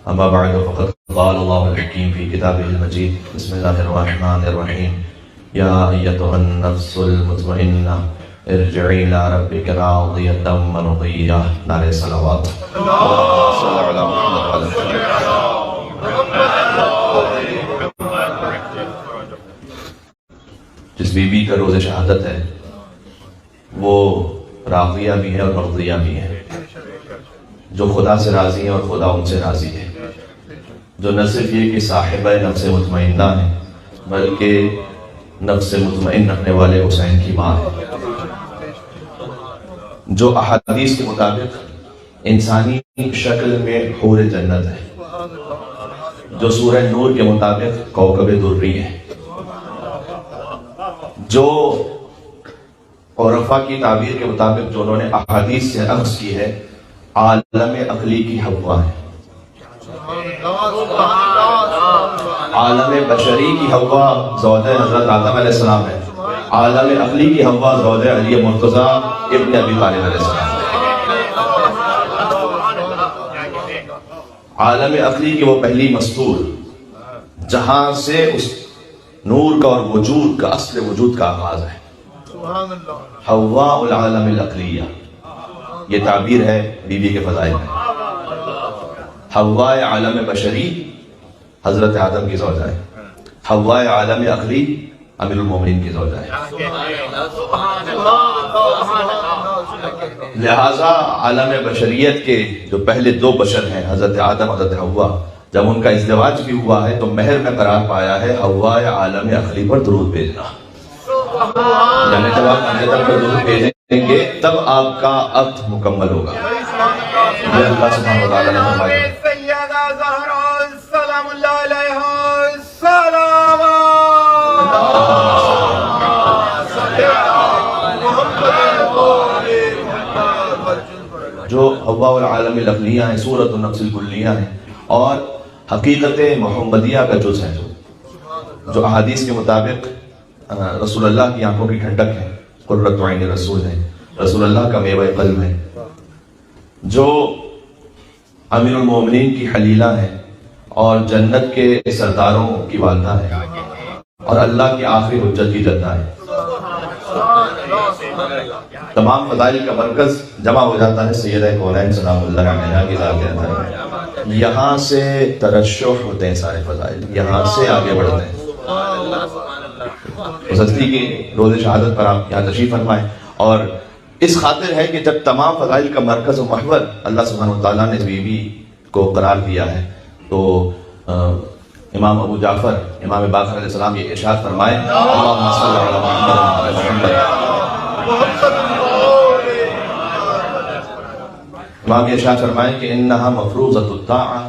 أما بعد فقد قال الله الحكيم في كتابه المجيد بسم الله الرحمن الرحيم يا أيتها النفس المطمئنة ارجعي إلى ربك راضية مرضية. نعرہ صلوات صلی اللہ علیہ محمد. جس بی بی کا روز شہادت ہے وہ راضیہ بھی ہے اور مرضیہ بھی ہے، جو خدا سے راضی ہے اور خدا ان سے راضی ہے، جو نہ صرف یہ کہ صاحبہ نفس مطمئنہ ہے بلکہ نفس مطمئن رکھنے والے حسین کی ماں ہے، جو احادیث کے مطابق انسانی شکل میں حور جنت ہے، جو سورہ نور کے مطابق کوكب دری ہے، جو عرفاء کی تعبیر کے مطابق جو انہوں نے احادیث سے اخذ کی ہے عالم عقلی کی حوا ہے، عالم بشری کی حوا زوجہ حضرت آدم علیہ السلام ہے، عالم عقلی کی حوا زوجہ علی مرتضیٰ ابن ابی طالب علیہ السلام ہے. عالم عقلی کی وہ پہلی مستور جہاں سے اس نور کا اور وجود کا اصل وجود کا آغاز ہے، حوا العالم العقلیہ، یہ تعبیر ہے بی بی کے فضائل میں. حوا عالم بشری حضرت آدم کی زوجہ ہے، حوا عالم عقلی امیر المومنین کی زوجہ ہے. لہٰذا عالم بشریت کے جو پہلے دو بشر ہیں حضرت آدم حضرت حوا، جب ان کا ازدواج بھی ہوا ہے تو مہر میں قرار پایا ہے حوا عالم عقلی پر درود بھیجنا. یعنی جب آپ جنت پر درود بھیجیں گے تب آپ کا عقد مکمل ہوگا. یہ اللہ سبحانہ وتعالی نے فرمایا سیدہ زہرا سلام اللہ علیہا سلام جو حوا العالم العقلیہ ہیں، صورت النفس الکلیہ ہیں اور حقیقت محمدیہ کا جز ہے، جو احادیث کے مطابق رسول اللہ کی آنکھوں کی ٹھنڈک ہے، قرۃ عین رسول ہے، رسول اللہ کا میوہ قلب ہے، جو امیر المومنین کی حلیلہ ہے اور جنت کے سرداروں کی والدہ ہے اور اللہ کی آخری حجت کی جدہ ہے. تمام فضائل کا مرکز جمع ہو جاتا ہے سیدہ کونین سلام اللہ علیہا کی ذات کے اندر. یہاں سے ترشح ہوتے ہیں سارے فضائل، یہاں سے آگے بڑھتے ہیں. ہستی کی روز شہادت پر آپ یہاں تشریف فرمائیں، اور اس خاطر ہے کہ جب تمام فضائل کا مرکز و محور اللہ سبحانہ وتعالیٰ نے بی بی کو قرار دیا ہے تو امام ابو جعفر امام باقر علیہ السلام یہ ارشاد فرمائے اللہم صلی علی محمد. امام یہ ارشاد فرمائے کہ انہا مفروضۃ الطاعہ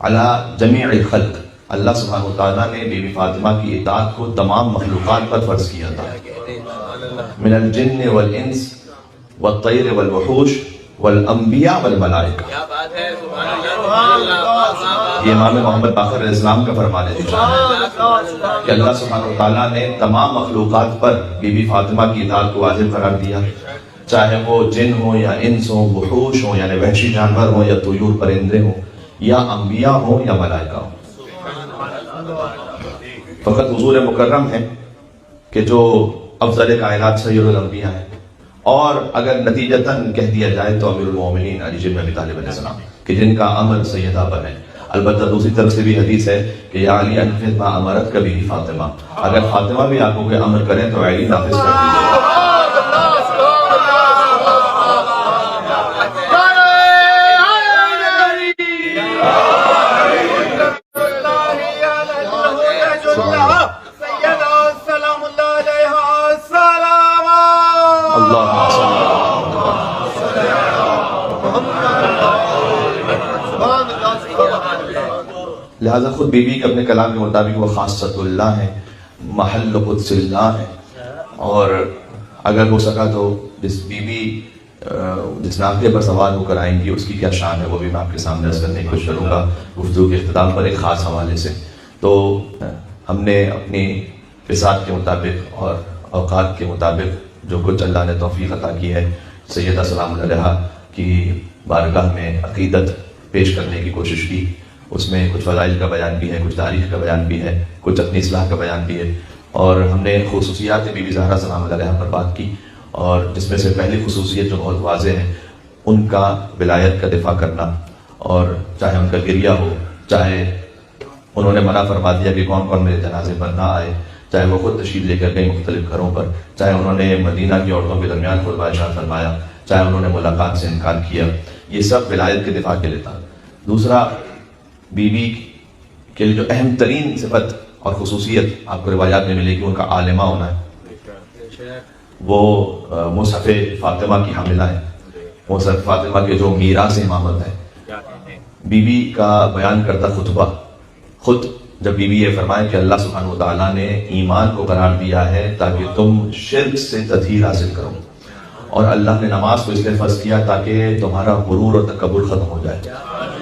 علی جمیع الخلق، اللہ سبحانہ وتعالیٰ نے بی بی فاطمہ کی اطاعت کو تمام مخلوقات پر فرض کیا تھا، من الجن والانس والطیر والوحوش والانبیاء والملائکہ. یہ امام محمد باقر علیہ السلام کا فرمان ہے کہ اللہ سبحانہ وتعالیٰ نے تمام مخلوقات پر بی بی فاطمہ کی اطاعت کو واجب قرار دیا، چاہے وہ جن ہوں یا انس ہوں، وحوش ہوں یعنی وحشی جانور ہوں یا طیور پرندے ہوں، یا انبیاء ہوں یا ملائکہ ہوں. فقط حضور مکرم ہے کہ جو افضل کائنات سید الانبیاء ہیں، اور اگر نتیجتاً کہہ دیا جائے تو امیر المومنین علی بن ابی طالب علیہ السلام کہ جن کا عمل سیدہ پر ہے. البتہ دوسری طرف سے بھی حدیث ہے کہ یا علی انفذ ما امرت کا بھی فاطمہ، اگر فاطمہ بھی آپ کو کوئی امر کریں تو علی نافذ کر دیجیے. لہذا خود بی بی کے اپنے کلام کے مطابق وہ خاصۃ اللہ ہے، محل قدس اللہ ہے. اور اگر ہو سکا تو جس بی بی جس ناقے پر سوار ہو کر آئیں گی اس کی کیا شان ہے وہ بھی میں آپ کے سامنے عرض کرنے کی کوشش کروں گا گفتگو کے اختتام پر ایک خاص حوالے سے. تو ہم نے اپنی فساد کے مطابق اور اوقات کے مطابق جو کچھ اللہ نے توفیق عطا کی ہے سیدہ سلام علیہا کی بارگاہ میں عقیدت پیش کرنے کی کوشش کی. اس میں کچھ فضائل کا بیان بھی ہے، کچھ تاریخ کا بیان بھی ہے، کچھ اپنی اصلاح کا بیان بھی ہے، اور ہم نے خصوصیات بی بی زہرا سلام اللہ علیہا پر بات کی، اور جس میں سے پہلی خصوصیت جو بہت واضح ہے ان کا ولایت کا دفاع کرنا، اور چاہے ان کا گریہ ہو، چاہے انہوں نے منع فرما دیا کہ کون کون میرے جنازے پر نہ آئے، چاہے وہ خود تشریف لے کر گئے مختلف گھروں پر، چاہے انہوں نے مدینہ کی عورتوں کے درمیان خطبہ ارشاد فرمایا، چاہے انہوں نے ملاقات سے انکار کیا، یہ سب ولایت کے دفاع کے لیے تھا۔ دوسرا، بی بی کے لیے جو اہم ترین صفت اور خصوصیت آپ کو روایات میں ملے گی، ان کا عالمہ ہونا ہے۔ وہ مصحف فاطمہ کی حاملہ ہے، مصحف فاطمہ کے جو میراث امامت ہے۔ بی بی کا بیان کرتا خطبہ، خود جب بی بی یہ فرمائے کہ اللہ سبحانہ و تعالیٰ نے ایمان کو قرار دیا ہے تاکہ تم شرک سے تطہیر حاصل کرو، اور اللہ نے نماز کو اس لیے فرض کیا تاکہ تمہارا غرور اور تکبر ختم ہو جائے،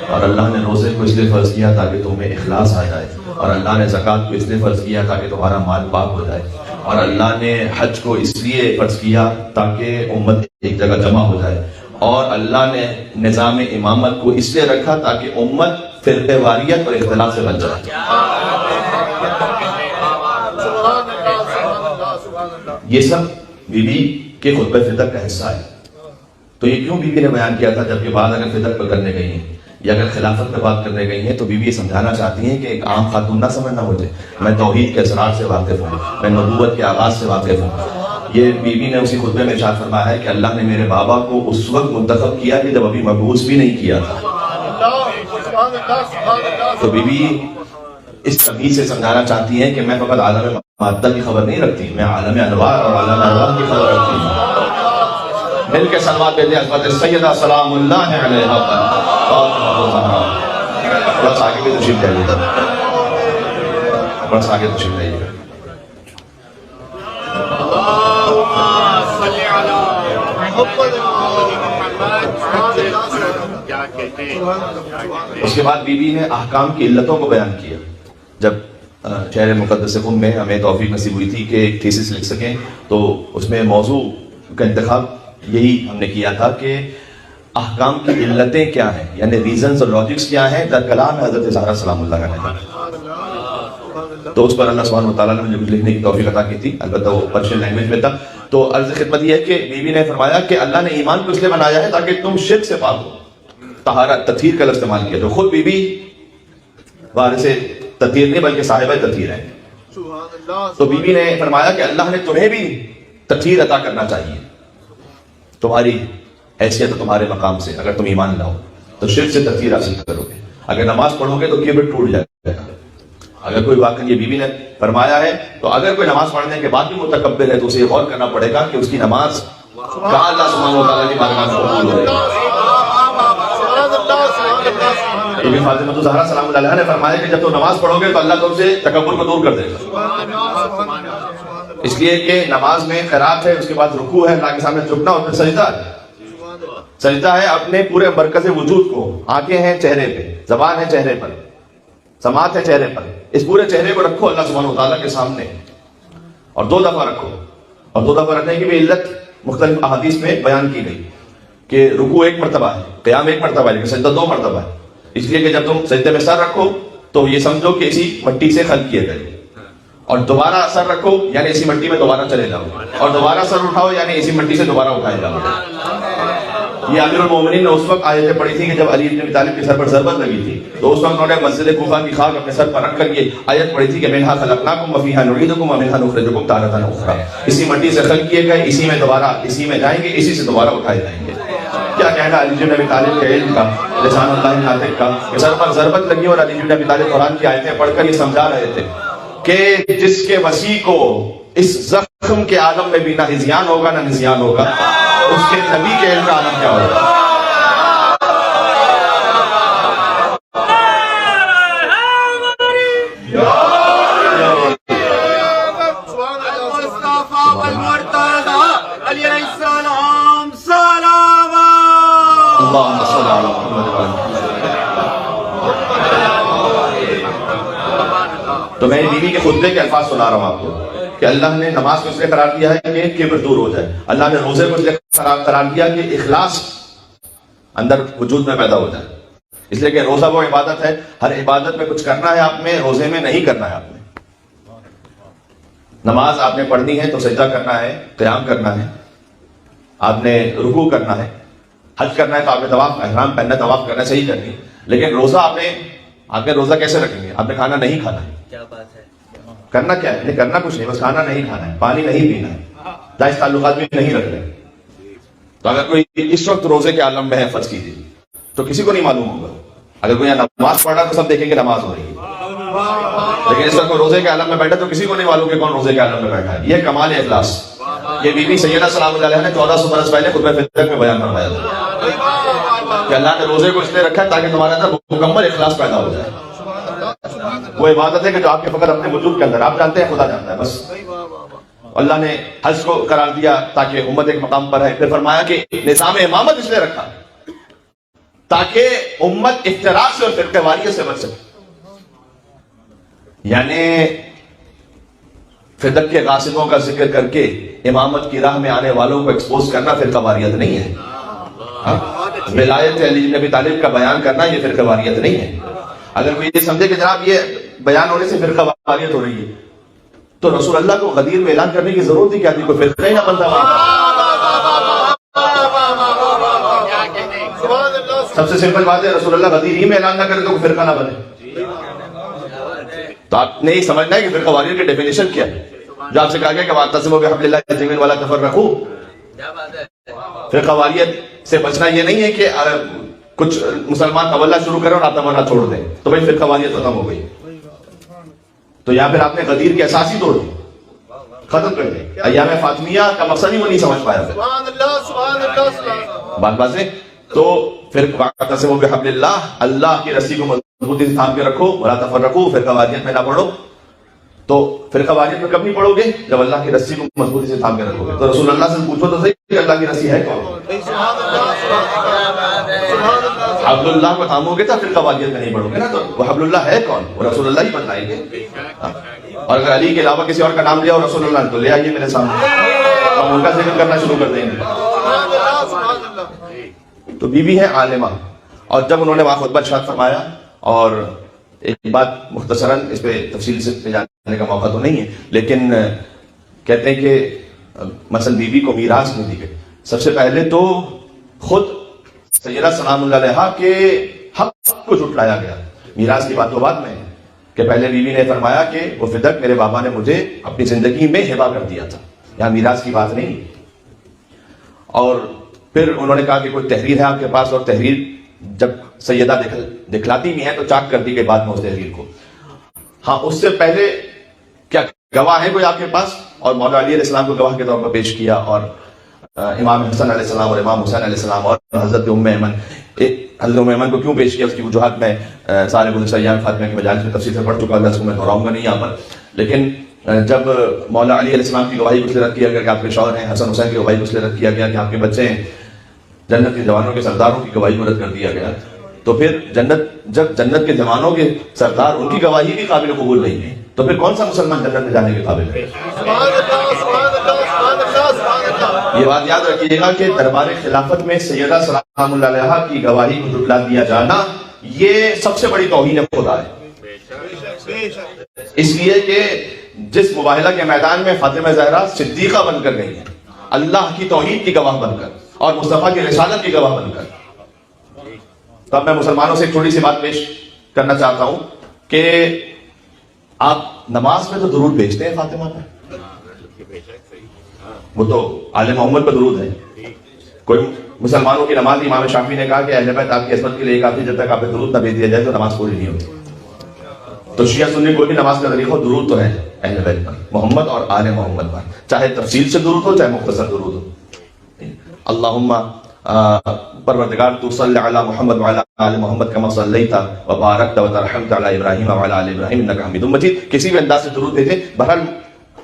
اور اللہ نے روزے کو اس لیے فرض کیا تاکہ تمہیں اخلاص آ جائے، اور اللہ نے زکوٰۃ کو اس لیے فرض کیا تاکہ تمہارا مال پاک ہو جائے، اور اللہ نے حج کو اس لیے فرض کیا تاکہ امت ایک جگہ جمع ہو جائے، اور اللہ نے نظام امامت کو اس لیے رکھا تاکہ امت فرقہ واریت اور اختلاف سے بچ جائے۔ یہ سب بی بی کے خطبہ فطر کا حصہ ہے۔ تو یہ کیوں بی بی نے بیان کیا تھا؟ جب یہ بات اگر فطر پر کرنے گئی ہیں یا اگر خلافت پہ بات کرنے گئی ہیں تو بی بی یہ سمجھانا چاہتی ہیں کہ ایک عام خاتون نہ سمجھنا مجھے، میں توحید کے اسرار سے واقف ہوں، میں نبوت کے آغاز سے واقف ہوں۔ یہ بی بی نے اسی خطبے میں ارشاد فرمایا ہے کہ اللہ نے میرے بابا کو اس وقت منتخب کیا کہ جب ابھی مبعوث بھی نہیں کیا تھا۔ تو بی بی اس تمیز سے سمجھانا چاہتی ہیں کہ میں فقط عالم مادہ کی خبر نہیں رکھتی، میں عالم انوار اور عالم ارواح کی خبر رکھتی ہوں۔ مل کے سلوات دے دیں حضرت سیدہ سلام اللہ علیہا پر۔ بس آگے بھی تشریف لائیے گا، بس آگے تشریف لائیے گا۔ اس کے بعد بی بی نے احکام کی علتوں کو بیان کیا۔ جب شہر مقدس قم میں ہمیں توفیق نصیب ہوئی تھی کہ ایک تھیسس لکھ سکیں تو اس میں موضوع کا انتخاب یہی ہم نے کیا تھا کہ احکام کی علتیں کیا ہیں، یعنی ریزنز اور لاجکس کیا ہیں در کلام حضرت زہرا سلام اللہ علیہا۔ تو اس پر اللہ سبحانہ و تعالیٰ نے مجھے کچھ لکھنے کی توفیق عطا کی تھی، البتہ وہ پرشین لینگویج میں تھا۔ تو عرض خدمت یہ ہے کہ بی بی نے فرمایا کہ اللہ نے ایمان کو اس لیے بنایا ہے تاکہ تم شرک سے پاک ہو۔ طہارت، تطہیر کا لفظ استعمال کیا، تو خود بی بی وارث تطہیر نہیں بلکہ صاحبہ تطہیر ہے۔ تو بی بی نے فرمایا کہ اللہ نے تمہیں بھی تطہیر عطا کرنا چاہیے، تمہاری حیثیت اور تمہارے مقام سے اگر تم ایمان لاؤ تو شرک سے تطہیر حاصل کرو گے۔ اگر نماز پڑھو گے تو کبر ٹوٹ جائے گا۔ اگر کوئی واقعہ یہ بی بی نے فرمایا ہے تو اگر کوئی نماز پڑھنے کے بعد بھی متکبر ہے تو اسے غور کرنا پڑے گا کہ اس کی نماز کہاں اللہ سبحانہ و تعالیٰ کی بارگاہ میں قبول ہو رہی ہے۔ بی بی فاطمہ زہرا سلام اللہ علیہا نے فرمایا کہ جب تم نماز پڑھو گے تو اللہ تم سے تکبر کو دور کر دے گا، اس لیے کہ نماز میں قرات ہے، اس کے بعد رکوع ہے، اللہ کے سامنے جھکنا، اور پھر سجدہ ہے۔ سجدہ ہے اپنے پورے مرکز وجود کو، آنکھیں ہیں چہرے پہ، زبان ہے چہرے پر، سماعت ہے چہرے پر، اس پورے چہرے کو رکھو اللہ سبحانہ وتعالیٰ کے سامنے، اور 2 دفعہ رکھو۔ اور 2 دفعہ رکھنے کی بھی علت مختلف احادیث میں بیان کی گئی کہ رکوع 1 مرتبہ ہے، قیام 1 مرتبہ ہے، لیکن سجدہ 2 مرتبہ ہے، اس لیے کہ جب تم سجدے میں سر رکھو تو یہ سمجھو کہ اسی مٹی سے خلق کیے گئے، اور دوبارہ سر رکھو یعنی اسی مٹی میں دوبارہ چلے جاؤ، اور دوبارہ سر اٹھاؤ یعنی اسی مٹی سے دوبارہ اٹھائے جاؤ۔ یہ امیر المومنین نے اس وقت آیتیں پڑھی تھی کہ جب علی بن ابی طالب کے سر پر ضربت لگی تھی تو اس وقت انہوں نے مسجد کوفہ کی خاک اپنے سر پر رکھ کر یہ آیت پڑھی تھی کہ منہا خلقناکم وفیہا نعیدکم ومنہا نخرجکم تارۃ اخری، اسی مٹی سے خلق کیے گئے، اسی میں دوبارہ اسی میں جائیں گے، اسی سے دوبارہ اٹھائے جائیں گے۔ کیا کہنا علی بن ابی طالب کے علم کا، لسان اللہ ناطق کا، کہ سر پر ضربت لگی اور علی بن ابی طالب قرآن کی آیتیں پڑھ کر یہ سمجھا رہے تھے کہ جس کے وسیع کو اس زخم کے عالم میں بھی نہ ہذیان ہوگا نہ نسیان ہوگا، اس کے نبی کے علم کا عالم کیا ہوگا۔ تو میں بیوی کے خطبے کے الفاظ سنا رہا ہوں آپ کو کہ اللہ نے نماز کو اس لیے قرار دیا ہے کہ کبر دور ہو جائے، اللہ نے روزے کو اس لیے قرار دیا کہ اخلاص اندر وجود میں پیدا ہو جائے، اس لیے کہ روزہ وہ عبادت ہے، ہر عبادت میں کچھ کرنا ہے آپ میں، روزے میں نہیں کرنا ہے آپ نے۔ نماز آپ نے پڑھنی ہے تو سجدہ کرنا ہے، قیام کرنا ہے، آپ نے رکوع کرنا ہے، حج کرنا ہے تو آپ نے طواف احرام پہننا ہے، طواف کرنا ہے، صحیح کرنی ہے۔ لیکن روزہ آپ نے روزہ کیسے رکھیں گے؟ آپ نے کھانا نہیں کھانا ہے، کیا بات ہے، کرنا کیا ہے؟ کرنا کچھ نہیں، بس کھانا نہیں کھانا ہے، پانی نہیں پینا ہے، جائز تعلقات بھی نہیں رکھنے۔ تو اگر کوئی اس وقت روزے کے عالم میں ہے فرض کیجیے تو کسی کو نہیں معلوم ہوگا۔ اگر کوئی نماز پڑھ رہا تو سب دیکھیں گے نماز ہو رہی ہے، لیکن اس وقت کوئی روزے کے عالم میں بیٹھا تو کسی کو نہیں معلوم کہ کون روزے کے عالم میں بیٹھا ہے۔ یہ کمال اخلاص، یہ بی بی سیدہ سلام اللہ علیہ نے 1400 برس پہلے خطبہ فطر میں بیان فرمایا تھا کہ اللہ نے روزے کو اس لیے رکھا ہے تاکہ تمہارے اندر مکمل اخلاص پیدا ہو جائے۔ وہ عبادت ہے کہ جو آپ کے فقط اپنے وجود کے اندر، آپ جانتے ہیں خدا جانتا ہے بس۔ اللہ نے حج کو قرار دیا تاکہ امت ایک مقام پر ہے، پھر فرمایا کہ نظام امامت اس لیے رکھا تاکہ امت افتراق سے اور فرقہ واریت سے بچ سکے۔ یعنی فدق کے غاصبوں کا ذکر کر کے امامت کی راہ میں آنے والوں کو ایکسپوز کرنا فرقہ واریت نہیں ہے۔ ولایت علی بن ابی طالب کا بیان کرنا یہ فرقہ واریت نہیں ہے۔ اگر کوئی یہ سمجھے کہ جناب یہ بیان ہونے سے فرقہ واریت ہو رہی ہے تو رسول اللہ کو غدیر میں اعلان کرنے کی ضرورت ہی کیا تھی؟ کوئی فرقہ ہی نہ بنتا وہاں۔ سب سے سمپل بات ہے، رسول اللہ غدیر ہی میں اعلان نہ کرے تو کوئی فرقہ نہ بنے۔ تو آپ نے یہ سمجھنا ہے کہ فرقہ واریت کی ڈیفینیشن کیا ہے، جو آپ سے کہا گیا کہ واعتصموا بحبل اللہ جميعا ولا تفرقوا۔ فرقہ واریت سے بچنا یہ نہیں ہے کہ کچھ مسلمان تولہ شروع کریں اور آپ تولہ چھوڑ دیں تو بھائی فرقہ واریت ختم ہو گئی۔ تو یہاں پھر آپ نے غدیر کی اساس ہی توڑ دی، ختم کر دی۔ ایام فاطمیہ کا مقصد ہی وہ نہیں سمجھ پایا بات بات سے۔ تو پھر واعتصموا بحبل اللہ، اللہ کی رسی کو مضبوطی سے تھام کے رکھو، ولا تفرقوا، فرقہ واریت میں نہ پڑھو۔ تو فرقہ واریت میں کب نہیں پڑھو گے؟ جب اللہ کی رسی کو مضبوطی سے تھام کے رکھو گے۔ تو رسول اللہ سے پوچھو تو صحیح کہ اللہ کی رسی ہے کون؟ حبل اللہ کو تھامو گے تو فرقہ واریت میں نہیں پڑھو گے نا، تو وہ حبل اللہ ہے کون؟ وہ رسول اللہ ہی بتائیں گے۔ اور اگر علی کے علاوہ کسی اور کا نام لیا اور رسول اللہ نے تو لے آئیے میرے سامنے، ہم ان کا ذکر کرنا شروع کر دیں گے۔ تو بی بی ہے عالمہ، اور جب انہوں نے وہاں خطبہ ارشاد فرمایا، اور ایک بات مختصراً اس پہ تفصیل سے جاننے کا موقع تو نہیں ہے، لیکن کہتے ہیں کہ مثلا بی بی کو میراث میں دی گئی۔ سب سے پہلے تو خود سیدہ سلام اللہ علیہا کے حق کو جھٹلایا گیا، میراث کی بات تو بعد میں ہے، کہ پہلے بی بی نے فرمایا کہ وہ فدق میرے بابا نے مجھے اپنی زندگی میں ہبہ کر دیا تھا، یہاں میراث کی بات نہیں۔ اور پھر انہوں نے کہا کہ کوئی تحریر ہے آپ کے پاس، اور تحریر جب سیدہ دکھلاتی بھی ہیں تو چاک کر دی گئی بعد میں اس تحریر کو۔ ہاں اس سے پہلے کیا گواہ ہے کوئی آپ کے پاس؟ اور مولا علی علیہ السلام کو گواہ کے طور پر پیش کیا، اور امام حسن علیہ السلام اور امام حسین علیہ السلام اور حضرت ام ایمن۔ حضرت ام ایمن کو کیوں پیش کیا اس کی وجوہات میں سارے گزشتہ ایام فاطمہ کی مجالس میں تفصیل سے پڑھ چکا ہوں، اس کو میں دہراؤں گا نہیں یہاں پر۔ لیکن جب مولا علی علیہ السلام کی گواہی کو اس لیے رد کیا گیا کہ آپ کے شوہر ہیں، حسن حسین کی گواہی کو اس لیے رد کیا گیا کہ آپ کے بچے ہیں، جنت کے جوانوں کے سرداروں کی گواہی کو رد کر دیا گیا، تو پھر جب جنت کے جوانوں کے سردار ان کی گواہی بھی قابل قبول نہیں ہے تو پھر کون سا مسلمان جنت میں جانے کے قابل ہے؟ یہ بات یاد رکھیے گا کہ دربار خلافت میں سیدہ سلام اللہ علیہا کی گواہی کو جھٹلا دیا جانا یہ سب سے بڑی توہین خدا ہے، اس لیے کہ جس مباہلہ کے میدان میں فاطمہ زہرا صدیقہ بن کر گئی ہے، اللہ کی توحید کی گواہ بن کر اور مصطفیٰ کی رسالت کی گواہ بن کر۔ تو اب میں مسلمانوں سے ایک چھوٹی سی بات پیش کرنا چاہتا ہوں کہ آپ نماز میں تو درود بھیجتے ہیں فاطمہ پر، وہ تو آل محمد پر درود ہے۔ کوئی مسلمانوں کی نماز امام شافعی نے کہا کہ اہل بیت آپ کی عصمت کے لیے کافی، جب تک آپ پہ درود نہ بھیج دیا جائے تو نماز پوری نہیں ہوتی۔ تو شیعہ سنی کوئی بھی نماز کا طریقہ درود تو ہے اہل بیت پر، محمد اور آل محمد پر، چاہے تفصیل سے درود ہو چاہے مختصر درود ہو۔ اللہم پروردگار تو صلی علی محمد وعلی آل محمد کما صلیت و بارکت و ترحمت علی ابراہیم وعلی آل ابراہیم انک حمید مجید۔ کسی بھی انداز سے درود بھیجیں، بہرحال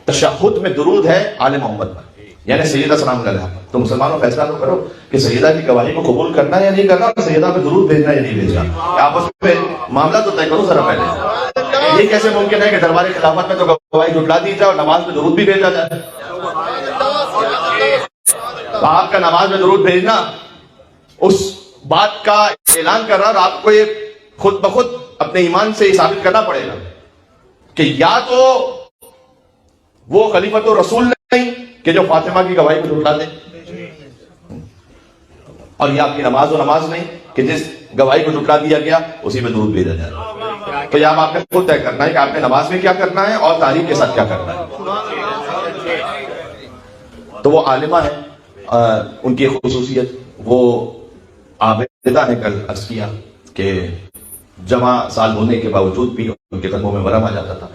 تشہد میں درود ہے آل محمد پر، یعنی سیدہ سلام علیہا پر۔ تو مسلمانوں فیصلہ تو کرو کہ سیدہ کی گواہی کو قبول کرنا ہے یا نہیں کرنا، سیدہ پہ درود بھیجنا یا نہیں بھیجنا، آپس میں معاملہ تو طے کرو ذرا پہلے۔ یہ کیسے ممکن ہے کہ دربار خلافت میں تو گواہی جھٹلا دی جائے اور نماز میں درود بھی بھیجا جائے؟ تو آپ کا نماز میں درود بھیجنا اس بات کا اعلان کر رہا اور آپ کو یہ خود بخود اپنے ایمان سے یہ ثابت کرنا پڑے گا کہ یا تو وہ خلیفۃ الرسول نہیں کہ جو فاطمہ کی گواہی کو جھٹلا دے، اور یہ آپ کی نماز و نماز نہیں کہ جس گواہی کو جھٹلا دیا گیا اسی میں درود بھیجا جائے. تو یہ آپ نے خود طے کرنا ہے کہ آپ نے نماز میں کیا کرنا ہے اور تعریف کے ساتھ کیا کرنا ہے. تو وہ عالمہ ہے، ان کی خصوصیت وہ عابدہ ہے. کل عرض کیا کہ جمع سال ہونے کے باوجود بھی ان کے قدموں میں ورم آ جاتا تھا.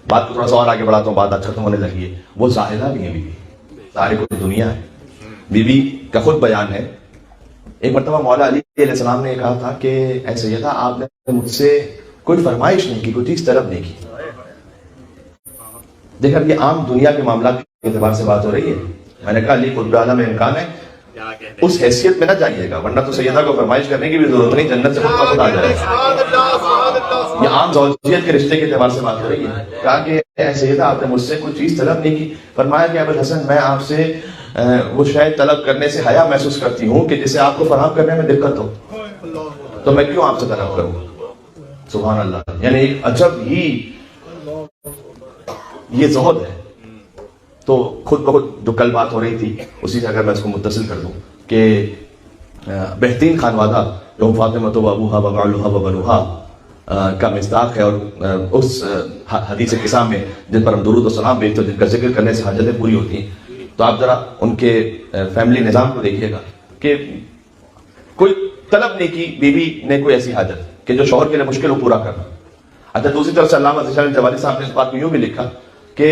بات کو تھوڑا سا اور آگے بڑھاتا ہوں، بات آج ختم ہونے لگی ہے. وہ زاہدہ بھی ہے، بی بی سارے کو دنیا ہے. بی بی کا خود بیان ہے. ایک مرتبہ مولا علی علیہ السلام نے کہا تھا کہ اے سیدہ آپ نے مجھ سے کوئی فرمائش نہیں کی، کوئی چیز طلب نہیں کی. دیکھا یہ عام دنیا کے معاملات کے اعتبار سے بات ہو رہی ہے. میں نے کہا علی قطب اعلیٰ میں امکان ہے اس حیثیت میں نہ جائیے گا، ورنہ تو سیدہ کو فرمائش کرنے کی بھی ضرورت نہیں، جنت سے خود بخود آ جائے گا. یہ عام زوجیت کے رشتے کے اعتبار سے بات ہو رہی ہے. کہا کہ اے سیدہ آپ نے مجھ سے کوئی چیز طلب نہیں کی. فرمایا کہ ابوالحسن میں آپ سے وہ شاید طلب کرنے سے حیا محسوس کرتی ہوں کہ جسے آپ کو فراہم کرنے میں دقت ہو، تو میں کیوں آپ سے طلب کروں. سبحان اللہ. یعنی ایک عجب ہی یہ زہد ہے. تو خود بخود جو کل بات ہو رہی تھی اسی سے اگر میں اس کو متصل کر دوں کہ بہترین خانوادہ جو فاطمہ و ابوہا و بعلہا و بنوہا کا مصداق ہے، اور اس حدیث قصہ میں جن پر ہم درود و سلام بھیجتے ہیں، جن کا ذکر کرنے سے حاجتیں پوری ہوتی ہیں. تو آپ ذرا ان کے فیملی نظام کو دیکھیے گا کہ کوئی طلب نہیں کی بی بی نے کوئی ایسی حاجت کہ جو شوہر کے لیے مشکل ہو پورا کرنا. اچھا دوسری طرف سے علامہ ذیشان جوالی صاحب نے اس بات میں یوں بھی لکھا کہ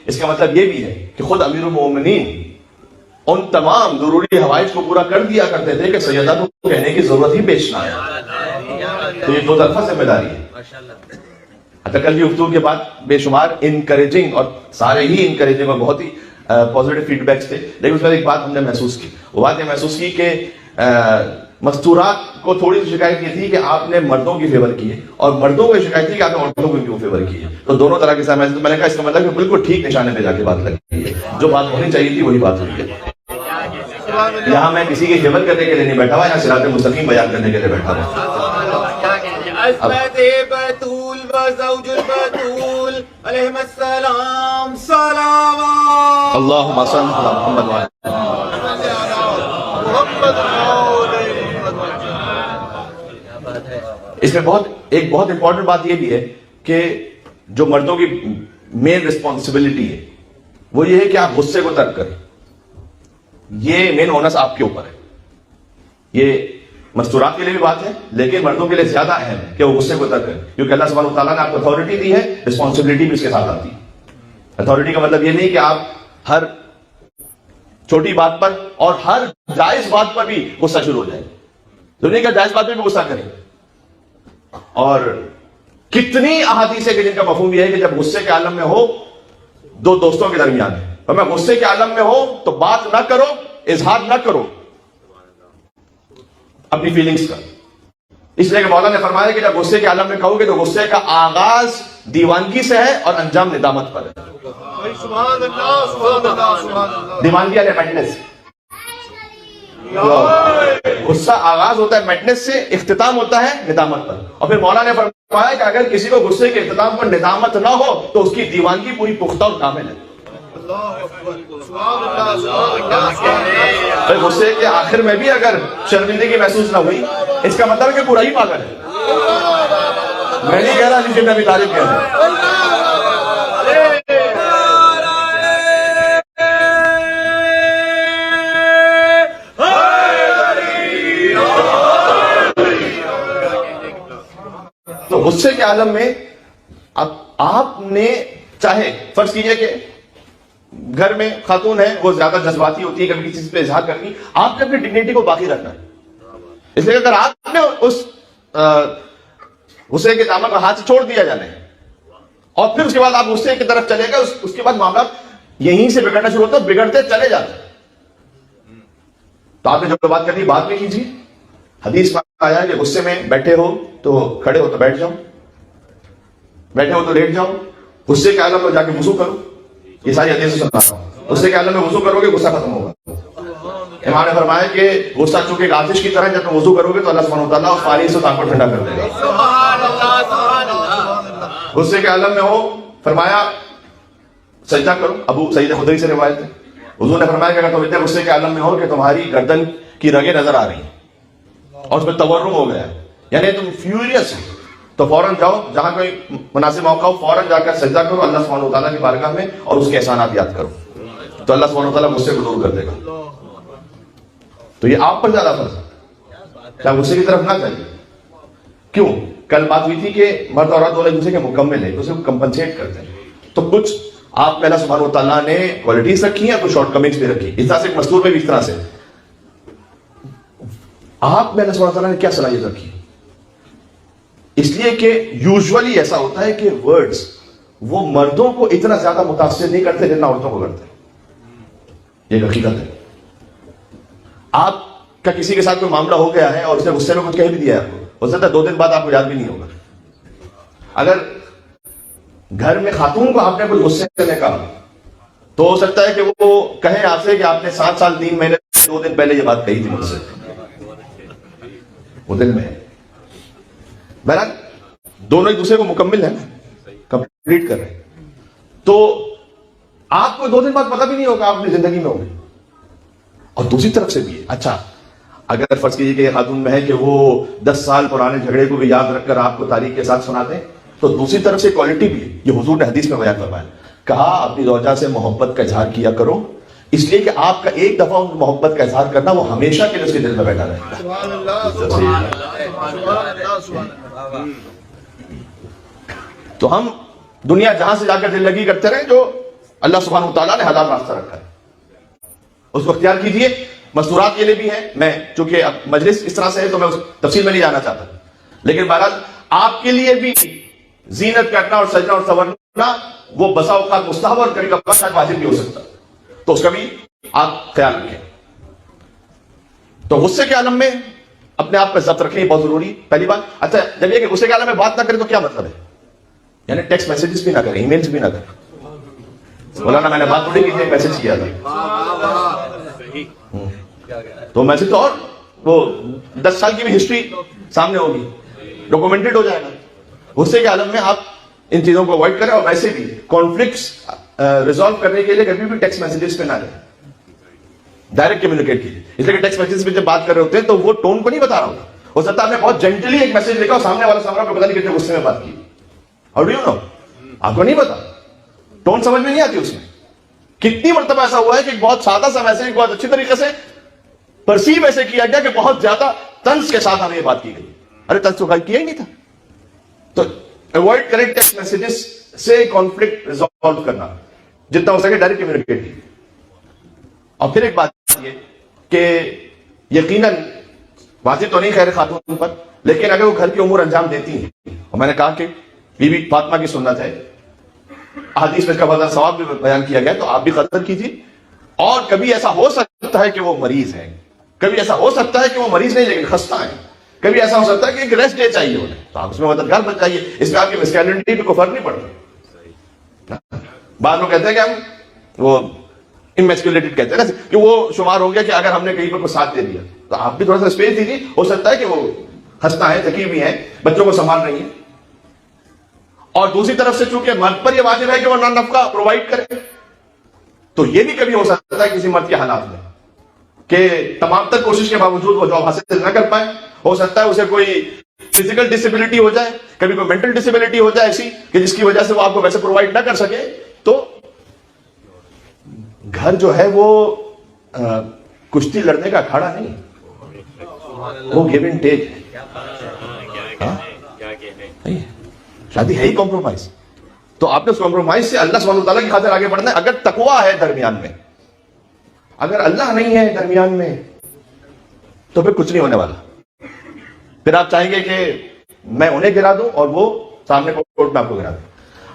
اس کا مطلب یہ بھی ہے کہ خود امیر المومنین ان تمام ضروری حوائج کو پورا کر دیا کرتے تھے کہ سیدہ کو کہنے کی ضرورت ہی پیش نہ آئے. تو یہ دو طرفہ ذمہ داری ہے. اچھا کل کی گفتگو کے بعد بے شمار انکریجنگ اور سارے ہی انکریجنگ اور بہت ہی پازیٹیو فیڈ بیکس تھے، لیکن اس میں ایک بات ہم نے محسوس کی. وہ بات یہ محسوس کی کہ مستورات کو تھوڑی سی شکایت یہ تھی کہ آپ نے مردوں کی فیور کی ہے، اور مردوں کو شکایت تھی کہ آپ نے عورتوں کو کیوں فیور کی ہے. تو دونوں طرح کے ساتھ میں نے کہا اس کا مطلب کہ بالکل ٹھیک نشانے پہ جا کے بات لگی ہے. جو بات ہونی چاہیے تھی وہی بات ہوئی ہے. یہاں میں کسی کی فیور کرنے کے لیے نہیں بیٹھا ہوا، یہاں صراط مستقیم بیان کرنے کے لیے بیٹھا ہوا. عصمت بتول و زوج البتول علیہم السلام صلوات اللہم صل علی محمد و علی اس میں ایک بہت امپورٹنٹ بات یہ بھی ہے کہ جو مردوں کی مین رسپانسبلٹی ہے وہ یہ ہے کہ آپ غصے کو ترک کریں. یہ مین اونس آپ کے اوپر ہے. یہ مستورات کے لیے بھی بات ہے لیکن مردوں کے لیے زیادہ اہم ہے کہ وہ غصے کو ترک کریں، کیونکہ اللہ سبحانہ و تعالیٰ نے آپ کو اتھارٹی دی ہے، رسپانسبلٹی بھی اس کے ساتھ آتی ہے. اتھارٹی کا مطلب یہ نہیں کہ آپ ہر چھوٹی بات پر اور ہر جائز بات پر بھی غصہ شروع ہو جائے. دنیا کا جائز بات پہ بھی غصہ کریں. اور کتنی احادیث ہے کہ جن کا مفہوم یہ ہے کہ جب غصے کے عالم میں ہو دو دوستوں کے درمیان ہے، اور میں غصے کے عالم میں ہو تو بات نہ کرو، اظہار نہ کرو اپنی فیلنگز کا. اس لیے کہ مولا نے فرمایا کہ جب غصے کے عالم میں کہو گے تو غصے کا آغاز دیوانگی سے ہے اور انجام ندامت پر ہے. دیوانگی یعنی میڈنس. غصہ آغاز ہوتا ہے میڈنس سے، اختتام ہوتا ہے ندامت پر. اور پھر مولا نے فرمایا کہ اگر کسی کو غصے کے اختتام پر ندامت نہ ہو تو اس کی دیوانگی پوری پختہ اور کامل ہے. غصے کے آخر میں بھی اگر شرمندگی محسوس نہ ہوئی اس کا مطلب ہے کہ پورا ہی پاگل ہے. میں نہیں کہہ رہا علی جن ابی طالب کہہ رہا. تو غصے کے عالم میں اب آپ نے چاہے فرض کیجئے کہ گھر میں خاتون ہے وہ زیادہ جذباتی ہوتی ہے، کبھی کسی چیز پہ اظہار کرتی، آپ نے اپنی ڈگنیٹی کو باقی رکھنا ہے. اس لیے اگر آپ نے اس غصے کے دامن کو ہاتھ سے چھوڑ دیا جانا ہے اور پھر اس کے بعد آپ غصے کی طرف چلے گئے، اس کے بعد معاملات یہیں سے بگڑنا شروع ہوتا ہے، بگڑتے چلے جاتے ہیں. تو آپ نے جو بات کرنی بعد میں کیجیے. حدیث میں آیا کہ غصے میں بیٹھے ہو تو کھڑے ہو تو بیٹھ جاؤ، بیٹھے ہو تو لیٹ جاؤ، غصے کے عالم میں جا کے وضو کرو. یہ ساری حدیثیں سنا رہا ہوں. غصے کے عالم میں وضو کرو گے غصہ ختم ہوگا. امام نے فرمایا کہ غصہ چونکہ ایک آتش کی طرح ہے، جب تم وضو کرو گے تو اللہ سبحانہ وتعالیٰ اس پانی سے آنکھ کو ٹھنڈا کر دے گا. سبحان اللہ سبحان اللہ. غصے کے عالم میں ہو، فرمایا سجدہ کرو. ابو سعید خدری سے روایت ہے، حضور نے فرمایا کہ اگر تم اتنے غصے کے عالم میں ہو کہ تمہاری گردن کی رگیں نظر آ رہی ہیں اور اس میں تورم ہو گیا ہے، یعنی تم فیوریس ہو، تو فوراً جاؤ، جہاں کوئی مناسب موقع ہو فوراً جا کر سجدہ کرو اللہ سبحانہ وتعالیٰ کی بارگاہ میں اور اس کے احسانات یاد کرو، تو اللہ سبحانہ وتعالیٰ غصے کو دور کر دے گا. تو یہ آپ پر زیادہ فرض ہے، کیا غصے کی طرف نہ جائیے. کیوں؟ کل بات ہوئی تھی کہ مرد اور عورت ایک دوسرے کے مکمل ہیں، اسے کمپنسیٹ کرتے ہیں. تو کچھ آپ میں اللہ سبحانہ وتعالیٰ نے کوالٹیز رکھی ہیں، کچھ شارٹ کمنگز بھی رکھی. اس طرح سے ایک مستور میں بھی اس طرح سے آپ میں اللہ سبحانہ وتعالیٰ نے کیا صلاحیت رکھی؟ اس لیے کہ یوزولی ایسا ہوتا ہے کہ ورڈز وہ مردوں کو اتنا زیادہ متاثر نہیں کرتے جتنا عورتوں کو کرتے ہیں. یہ حقیقت ہے. آپ کا کسی کے ساتھ کوئی معاملہ ہو گیا ہے اور اس نے غصے میں کچھ کہہ بھی دیا ہے آپ کو، ہو سکتا ہے 2 دن بعد آپ کو یاد بھی نہیں ہوگا. اگر گھر میں خاتون کو آپ نے کچھ غصے میں کہا تو ہو سکتا ہے کہ وہ کہیں آپ سے کہ آپ نے 7 سال 3 مہینے 2 دن پہلے یہ بات کہی تھی مجھ سے، وہ دل میں ہے. بہرحال دونوں ایک دوسرے کو مکمل ہے نا، کمپلیٹ کر رہے ہیں. تو آپ کو 2 دن بعد پتہ بھی نہیں ہوگا آپ اپنی زندگی میں ہوگی. اور دوسری طرف سے بھی ہے، اچھا اگر فرض کیجیے کہ یہ خاتون میں ہے کہ وہ 10 سال پرانے جھگڑے کو بھی یاد رکھ کر آپ کو تاریخ کے ساتھ سنا دیں، تو دوسری طرف سے کوالٹی بھی ہے. یہ حضور نے حدیث میں بیان فرمایا، کہا اپنی زوجہ سے محبت کا اظہار کیا کرو، اس لیے کہ آپ کا ایک دفعہ ان محبت کا اظہار کرنا وہ ہمیشہ کے لیے اس کے دل میں بیٹھا رہے گا. سبحان اللہ سبحان اللہ سبحان اللہ. تو ہم دنیا جہاں سے جا کر دل لگی کرتے رہیں، جو اللہ سبحانہ وتعالیٰ نے حلال راستہ رکھا ہے اس کو اختیار کیجئے. مستورات کے لیے بھی ہے، میں چونکہ اب مجلس اس طرح سے ہے تو میں اس تفصیل میں نہیں جانا چاہتا، لیکن بہرحال آپ کے لیے بھی زینت کرنا اور سجنا اور سنورنا وہ بسا اوقات مستحب اور کبھی کبھار شاید واجب بھی ہو سکتا، تو اس کا بھی آپ خیال رکھیں. تو غصے کے عالم میں اپنے آپ پہ ضبط رکھیں بہت ضروری. پہلی بات. اچھا جب یہ کہ غصے کے عالم میں بات نہ کریں تو کیا مطلب ہے؟ یعنی ٹیکسٹ میسیجز بھی نہ کریں، ای میلز بھی نہ کریں. مولانا میں نے بات تھوڑی کی تھی، ایک میسج کیا تھا تو میسج تو، اور وہ 10 سال کی بھی ہسٹری سامنے ہوگی، ڈاکومنٹڈ ہو جائے گا. غصے کے عالم میں آپ ان چیزوں کو اوائڈ کریں. اور ویسے بھی کانفلکٹس ریزالو کرنے کے لیے کبھی بھی ٹیکسٹ میسیجز پہ نہ رہیں، ڈائریکٹ کمیونیکیٹ کیجیے. اس لیے کہ ٹیکسٹ میسیجز پہ جب بات کر رہے ہوتے ہیں تو وہ ٹون کو نہیں بتا رہا ہوتا. ہو سکتا ہے آپ نے بہت جینٹلی ایک میسج لکھا اور سامنے والا سامنے کو پتہ نہیں کتنے غصے میں بات کی. How do you know? آپ کو نہیں پتا، ٹون سمجھ میں نہیں آتی اس میں. کتنی مرتبہ ایسا ہوا ہے کہ بہت سادہ سا میسج بہت اچھی طریقے سے پرسیو ایسے کیا گیا کہ بہت زیادہ طنز کے ساتھ ہمیں یہ بات کی گئی. ارے طنز تو کیا ہی نہیں تھا. تو اوائڈ کریں ٹیکسٹ میسیجز سے کانفلکٹ ریزالو کرنا، جتنا ہو سکے ڈائریکٹ کمیونیکیٹ کیجیے. اور پھر ایک بات یہ کہ یقیناً واضح تو نہیں خیر خاتون پر، لیکن اگر وہ گھر کی امور انجام دیتی ہیں، اور میں نے کہا کہ بی بی فاطمہ کی سنت ہے، حدیث میں اس کا فضل ثواب بھی بیان کیا گیا، تو آپ بھی قدر کیجیے. اور کبھی ایسا ہو سکتا ہے کہ وہ مریض ہے، کبھی ایسا ہو سکتا ہے کہ وہ مریض نہیں لیکن خستہ ہے، کبھی ایسا ہو سکتا ہے کہ ایک ریسٹ ڈے چاہیے انہیں، تو آپ اس میں مددگار بن جائیے. اس میں آپ کی مسکینلٹی پہ کوئی فرق نہیں پڑتا. بعض لوگ کہتے ہیں کہ ہم وہ انمیسکولیٹڈ کہتے ہیں نا، کہ وہ شمار ہو گیا کہ اگر ہم نے کہیں پر کوئی ساتھ دے دیا، تو آپ بھی تھوڑا سا اسپیس دیجیے. ہو سکتا ہے کہ وہ خستہ ہیں، تھکی ہوئی ہیں، بچوں کو سنبھال رہی ہیں. اور دوسری طرف سے چونکہ مرد پر یہ واجب ہے کہ وہ نفقہ پرووائڈ کرے، تو یہ بھی کبھی ہو سکتا ہے کسی مرد کے حالات میں کہ تمام تر کوشش کے باوجود وہ جاب حاصل نہ کر پائے. ہو سکتا ہے اسے کوئی فزیکل ڈسیبلٹی ہو جائے، کبھی کوئی مینٹل ڈسیبلٹی ہو جائے ایسی کہ جس کی وجہ سے وہ آپ کو ویسے پرووائڈ نہ کر سکے. تو گھر جو ہے وہ کشتی لڑنے کا اکھاڑا نہیں، وہ گیو اینڈ ٹیک ہے. شادی ہے ہی کمپرومائز. تو آپ نے اس کمپرومائز سے اللہ سبحانہ وتعالیٰ کی خاطر آگے بڑھنا ہے. اگر تقویٰ ہے درمیان میں، اگر اللہ نہیں ہے درمیان میں، تو پھر کچھ نہیں ہونے والا. پھر آپ چاہیں گے کہ میں انہیں گرا دوں اور وہ سامنے کورٹ میں آپ کو گرا دوں.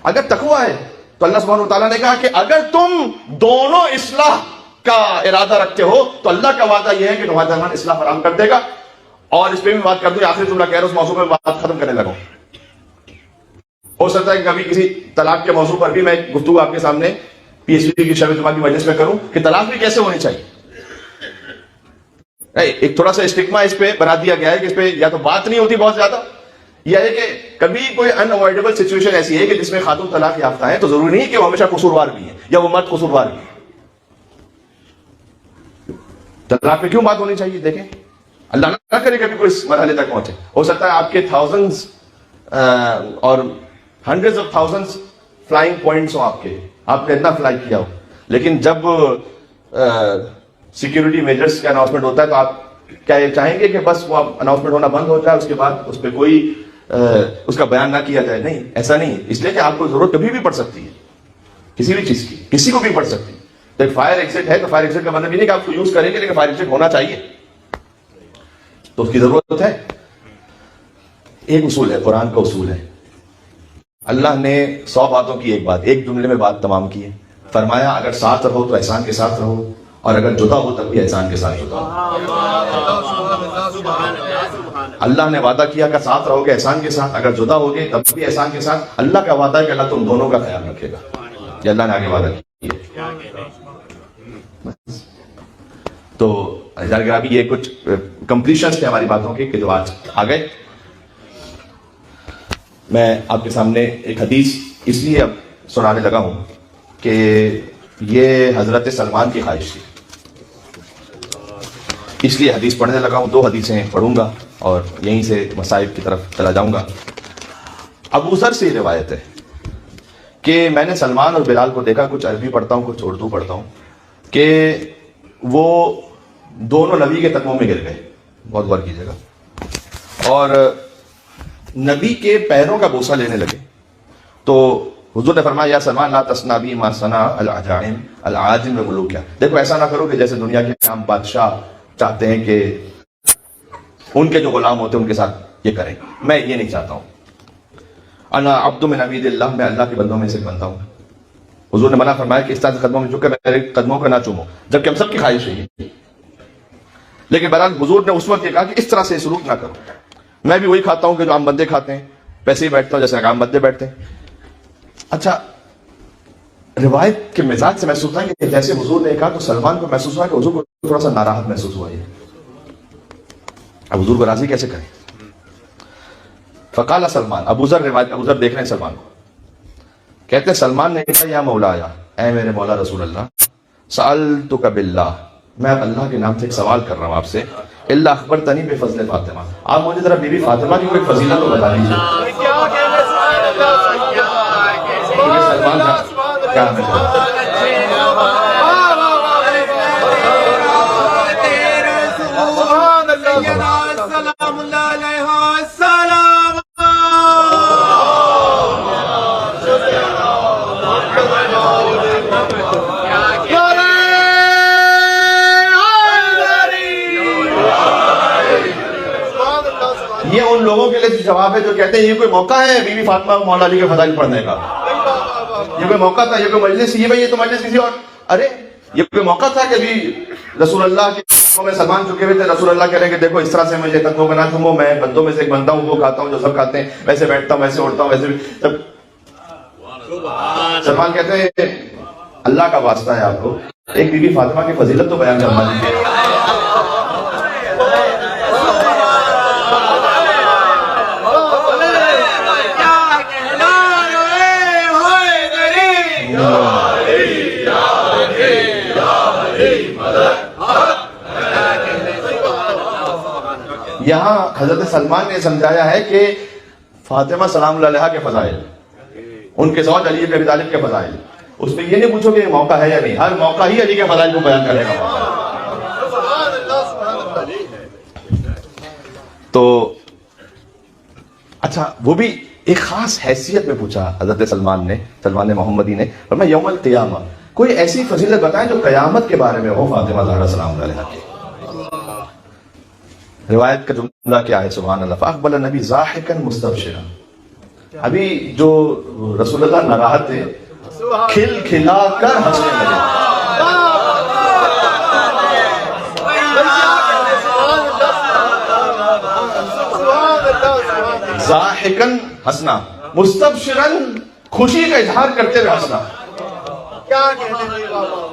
اگر تقویٰ ہے تو اللہ سبحانہ وتعالیٰ نے کہا کہ اگر تم دونوں اصلاح کا ارادہ رکھتے ہو تو اللہ کا وعدہ یہ ہے کہ تمہارے درمیان اصلاح فراہم کر دے گا. اور اس پہ بھی بات کر دوں، آخری جملہ کہہ رہا ہوں، اس موضوع پہ بات ختم کرنے لگا. ہو سکتا ہے کہ کبھی کسی طلاق کے موضوع پر بھی میں گفتگو آپ کے سامنے پی ایچ ڈی کی شب جمعہ کی مجلس میں کروں کہ طلاق بھی کیسے ہونی چاہیے. ایک تھوڑا سا اسٹگما اس پہ بنا دیا گیا ہے کہ اس پہ یا تو بات نہیں ہوتی بہت زیادہ، یا ہے کہ کبھی کوئی ان اوائڈیبل سچویشن ایسی ہے کہ جس میں خاتون طلاق یافتہ ہیں تو ضروری نہیں کہ وہ ہمیشہ قصوروار بھی ہیں یا وہ مرد قصوروار بھی ہیں. طلاق پہ کیوں بات ہونی چاہیے؟ دیکھیں اللہ نہ کرے کبھی کوئی اس مرحلے تک پہنچے. ہو سکتا ہے آپ کے تھاؤزنڈز اور hundreds of thousands flying points ہوں آپ کے، آپ نے اتنا فلائی کیا ہو، لیکن جب سیکیورٹی میجرز کا اناؤنسمنٹ ہوتا ہے تو آپ کیا یہ چاہیں گے کہ بس وہ اناؤنسمنٹ ہونا بند ہو جائے، اس کے بعد اس پہ کوئی اس کا بیان نہ کیا جائے؟ نہیں، ایسا نہیں. اس لیے کہ آپ کو ضرورت کبھی بھی پڑ سکتی ہے کسی بھی چیز کی، کسی کو بھی پڑ سکتی ہے. تو ایک فائر ایگزٹ ہے تو فائر ایگزٹ کا مطلب یہ نہیں کہ آپ کو یوز کریں گے، لیکن فائر ایگزٹ ہونا چاہیے تو اس کی ضرورت ہے. ایک اصول ہے، قرآن کا اصول ہے. اللہ نے 100 باتوں کی ایک بات ایک جملے میں بات تمام کی ہے. فرمایا اگر ساتھ رہو تو احسان کے ساتھ رہو، اور اگر جدا ہو تب بھی احسان کے ساتھ جدا ہو. اللہ نے وعدہ کیا کہ ساتھ رہو گے احسان کے ساتھ، اگر جدا ہوگے تب بھی احسان کے ساتھ. اللہ کا وعدہ ہے کہ اللہ تم دونوں کا خیال رکھے گا. یہ اللہ نے آگے وعدہ کیا. تو ابھی یہ کچھ کمپلیشنز تھے ہماری باتوں کے کہ جو آج آ گئے. میں آپ کے سامنے ایک حدیث اس لیے اب سنانے لگا ہوں کہ یہ حضرت سلمان کی خواہش تھی، اس لیے حدیث پڑھنے لگا ہوں. 2 حدیثیں پڑھوں گا اور یہیں سے مصائب کی طرف چلا جاؤں گا. ابو ذر سے یہ روایت ہے کہ میں نے سلمان اور بلال کو دیکھا، کچھ عربی پڑھتا ہوں کچھ اردو پڑھتا ہوں، کہ وہ دونوں نبی کے قدموں میں گر گئے. بہت غور کیجیے گا. اور نبی کے پیروں کا بوسہ لینے لگے. تو حضور نے فرمایا یا سلمان لا تصنع بی ما صنع العجائم العاجم وملوکہ. دیکھو ایسا نہ کرو کہ جیسے دنیا کے عام بادشاہ چاہتے ہیں کہ ان کے جو غلام ہوتے ہیں ان کے ساتھ یہ کریں. میں یہ نہیں چاہتا ہوں. انا عبد من عبید اللہ، میں اللہ کے بندوں میں سے ایک بندہ ہوں. حضور نے منع فرمایا کہ اس طرح سے قدموں میں جھک کر میرے قدموں کا نہ چومو، جبکہ ہم سب کی خواہش ہے یہ. لیکن بہرحال حضور نے اس وقت یہ کہا کہ اس طرح سے سلوک نہ کرو. میں بھی وہی کھاتا ہوں کہ جو عام بندے کھاتے ہیں، پیسے ہی بیٹھتا ہوں جیسے عام بندے بیٹھتے ہیں. اچھا، روایت کے مزاج سے محسوس ہوتا ہے کہ جیسے حضور نے کہا تو سلمان کو محسوس ہوا کہ حضور کو تھوڑا سا ناراحت محسوس ہوا. یہ اب حضور کو راضی کیسے کریں؟ فقال سلمان، ابو ذر روایت، ابو ذر دیکھ رہے ہیں سلمان کو، کہتے ہیں سلمان نے کہا یا مولایا، اے میرے مولا رسول اللہ، سألتک باللہ، میں اللہ کے نام سے ایک سوال کر رہا ہوں آپ سے، اللہ اخبرتنی بفضل فاطمہ، آپ مجھے ذرا بی بی فاطمہ کی کوئی فضیلت تو بتا دیجیے. سلمان کیا یہ ان لوگوں کے لیے جواب ہے جو کہتے ہیں یہ کوئی موقع ہے بی بی فاطمہ مولا علی کے فضائل پڑھنے کا؟ یہ کوئی موقع تھا؟ یہ کوئی مجلس؟ یہ تو مجلس کسی اور. ارے یہ کوئی موقع تھا کہ بھی رسول اللہ کے میں سلمان چکے ہوئے تھے، رسول اللہ کہہ رہے ہیں کہ دیکھو اس طرح سے مجھے تک ہوگا نہ تمو، میں بندوں میں سے ایک بندہ ہوں، وہ کھاتا ہوں جو سب کھاتے ہیں، ویسے بیٹھتا ہوں ویسے اٹھتا ہوں ویسے بھی. سلمان کہتے ہیں اللہ کا واسطہ ہے آپ کو ایک بی بی فاطمہ کی فضیلت تو بیان کروا دیجیے. یہاں حضرت سلمان نے سمجھایا ہے کہ فاطمہ سلام اللہ علیہا کے فضائل، ان کے زوج علی بن ابی طالب کے فضائل، اس میں یہ نہیں پوچھو کہ یہ موقع ہے یا نہیں، ہر موقع ہی علی کے فضائل کو بیان کرنے کا موقع. تو اچھا، وہ بھی ایک خاص حیثیت میں پوچھا حضرت سلمان محمدی نے، فرمایا یوم القیامہ کوئی ایسی فضیلت بتائیں جو قیامت کے بارے میں ہو فاطمہ زہرا سلام اللہ علیہا کی. روایت کا جملہ کیا ہے؟ سبحان اللہ. فاقبل النبی ضاحکا مستبشرا، ابھی جو رسول اللہ ناراحت تھے کھل کھلا کر ہنسنے لگے. ضاحکا ہنسنا، مستبشرا خوشی کا اظہار کرتے ہوئے ہنسنا.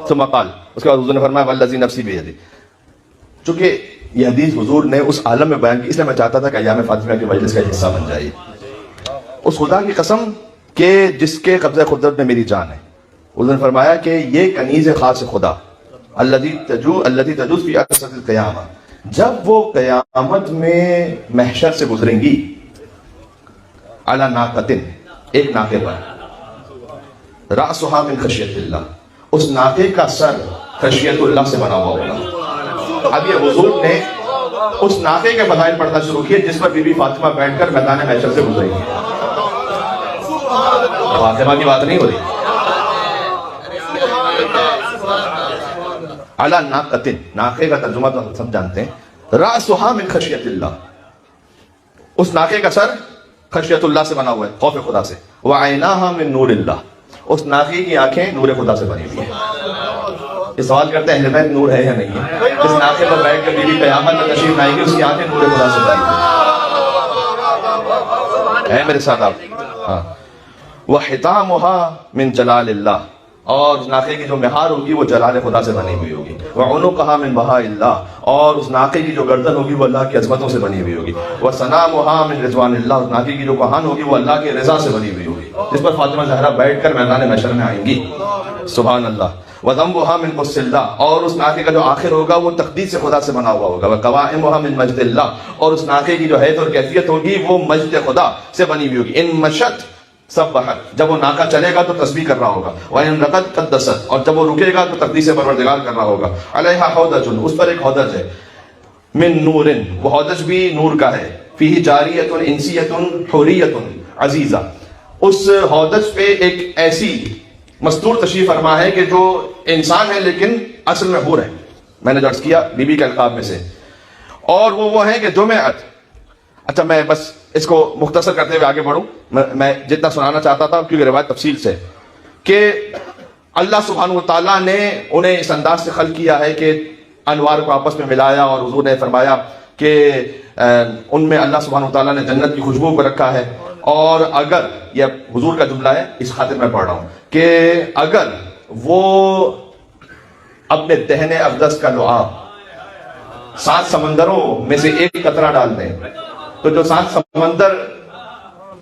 ثم قال، اس کے بعد حضور نے فرمایا والذی نفسی بیدی، چونکہ یہ حدیث حضور نے اس عالم میں بیان کی، اس لیے میں چاہتا تھا کہ ایام فاطمہ کی مجلس کا حصہ بن جائے۔ اس خدا کی قسم کہ جس کے قبضہ قدرت میں میری جان ہے، حضور نے فرمایا کہ یہ کنیز خاص خدا الذی تجوز فی عرصۃ القیامہ، جب وہ قیامت میں محشر سے گزریں گی، علی ناقۃ، ایک ناقے پر، رأسها من خشیت اللہ، اس ناقے کا سر خشیت اللہ سے بنا ہوا ہوگا۔ اب یہ حضور نے اس ناقے کے فضائل پڑھنا شروع کیے جس پر بی بی فاطمہ بیٹھ کر میدان محشر سے گزریں گی۔ فاطمہ کی بات نہیں ہو رہی، علی ناقۃ، ناقے کا ترجمہ تو ہم سب جانتے ہیں، رأسها من خشیت اللہ، اس ناقے کا سر خشیت اللہ سے بنا ہوا ہے، خوف خدا سے، وعیناها من نور اللہ، اس ناقے کی آنکھیں نور خدا سے بنی ہوئی ہیں۔ یہ سوال کرتے ہیں اہل بیت نور ہے یا نہیں ہے؟ اس ناقے پر بیٹھ کے بی بی قیامت میں تشریف لائیں گی، اس کی آنکھیں نور خدا سے بنی ہوئی ہیں۔ میرے ساتھ آپ، ہاں، وحطامها من جلال اللہ، اور اس ناقے کی جو مہار ہوگی وہ جلال خدا سے بنی ہوئی ہوگی، وعنقها من بہاء اللہ، اور اس ناقے کی جو گردن ہوگی وہ اللہ کی عظمتوں سے بنی ہوئی ہوگی، وسنامها من رضوان اللہ، اس ناقے کی جو کہان ہوگی وہ اللہ کے رضا سے بنی ہوئی ہوگی، جس پر فاطمہ زہرا بیٹھ کر میدان محشر میں آئیں گی۔ سبحان اللہ۔ وذنبها من قدس اللہ، اور اس ناقے کا جو آخر ہوگا وہ تقدیس خدا سے بنا ہوا ہوگا، وقوائمها من مجد اللہ، اور اس ناقے کی جو حیث اور کیفیت ہوگی وہ مجد خدا سے بنی ہوئی ہوگی۔ ان مشت سبحت، جب وہ ناقہ چلے گا تو تسبیح کر رہا ہوگا، وَإِن رَقَدْ قَدَّسَتْ، اور جب وہ رکے گا تو تقدیس پروردگار کر رہا ہوگا، علیہا حودج، اس پر ایک حودج ہے، من نور، وہ حودج بھی نور کا ہے، فیہ جاریۃ انسیۃ حوریۃ عزیزہ، اس حودج پہ ایک ایسی مستور تشریف فرما ہے کہ جو انسان ہے لیکن اصل میں حور ہے، میں نے جو عرض کیا بی بی کے القاب میں سے، اور وہ ہے کہ جمعت۔ اچھا میں بس اس کو مختصر کرتے ہوئے آگے بڑھوں، میں جتنا سنانا چاہتا تھا کیونکہ روایت تفصیل سے، کہ اللہ سبحانہ وتعالیٰ نے انہیں اس انداز سے خلق کیا ہے کہ انوار کو آپس میں ملایا، اور حضور نے فرمایا کہ ان میں اللہ سبحانہ وتعالیٰ نے جنت کی خوشبو کو رکھا ہے، اور اگر یہ حضور کا جملہ ہے، اس خاطر میں پڑھ رہا ہوں کہ اگر وہ اپنے دہن اقدس کا لعاب 7 سمندروں میں سے ایک قطرہ ڈال دیں تو جو 7 سمندر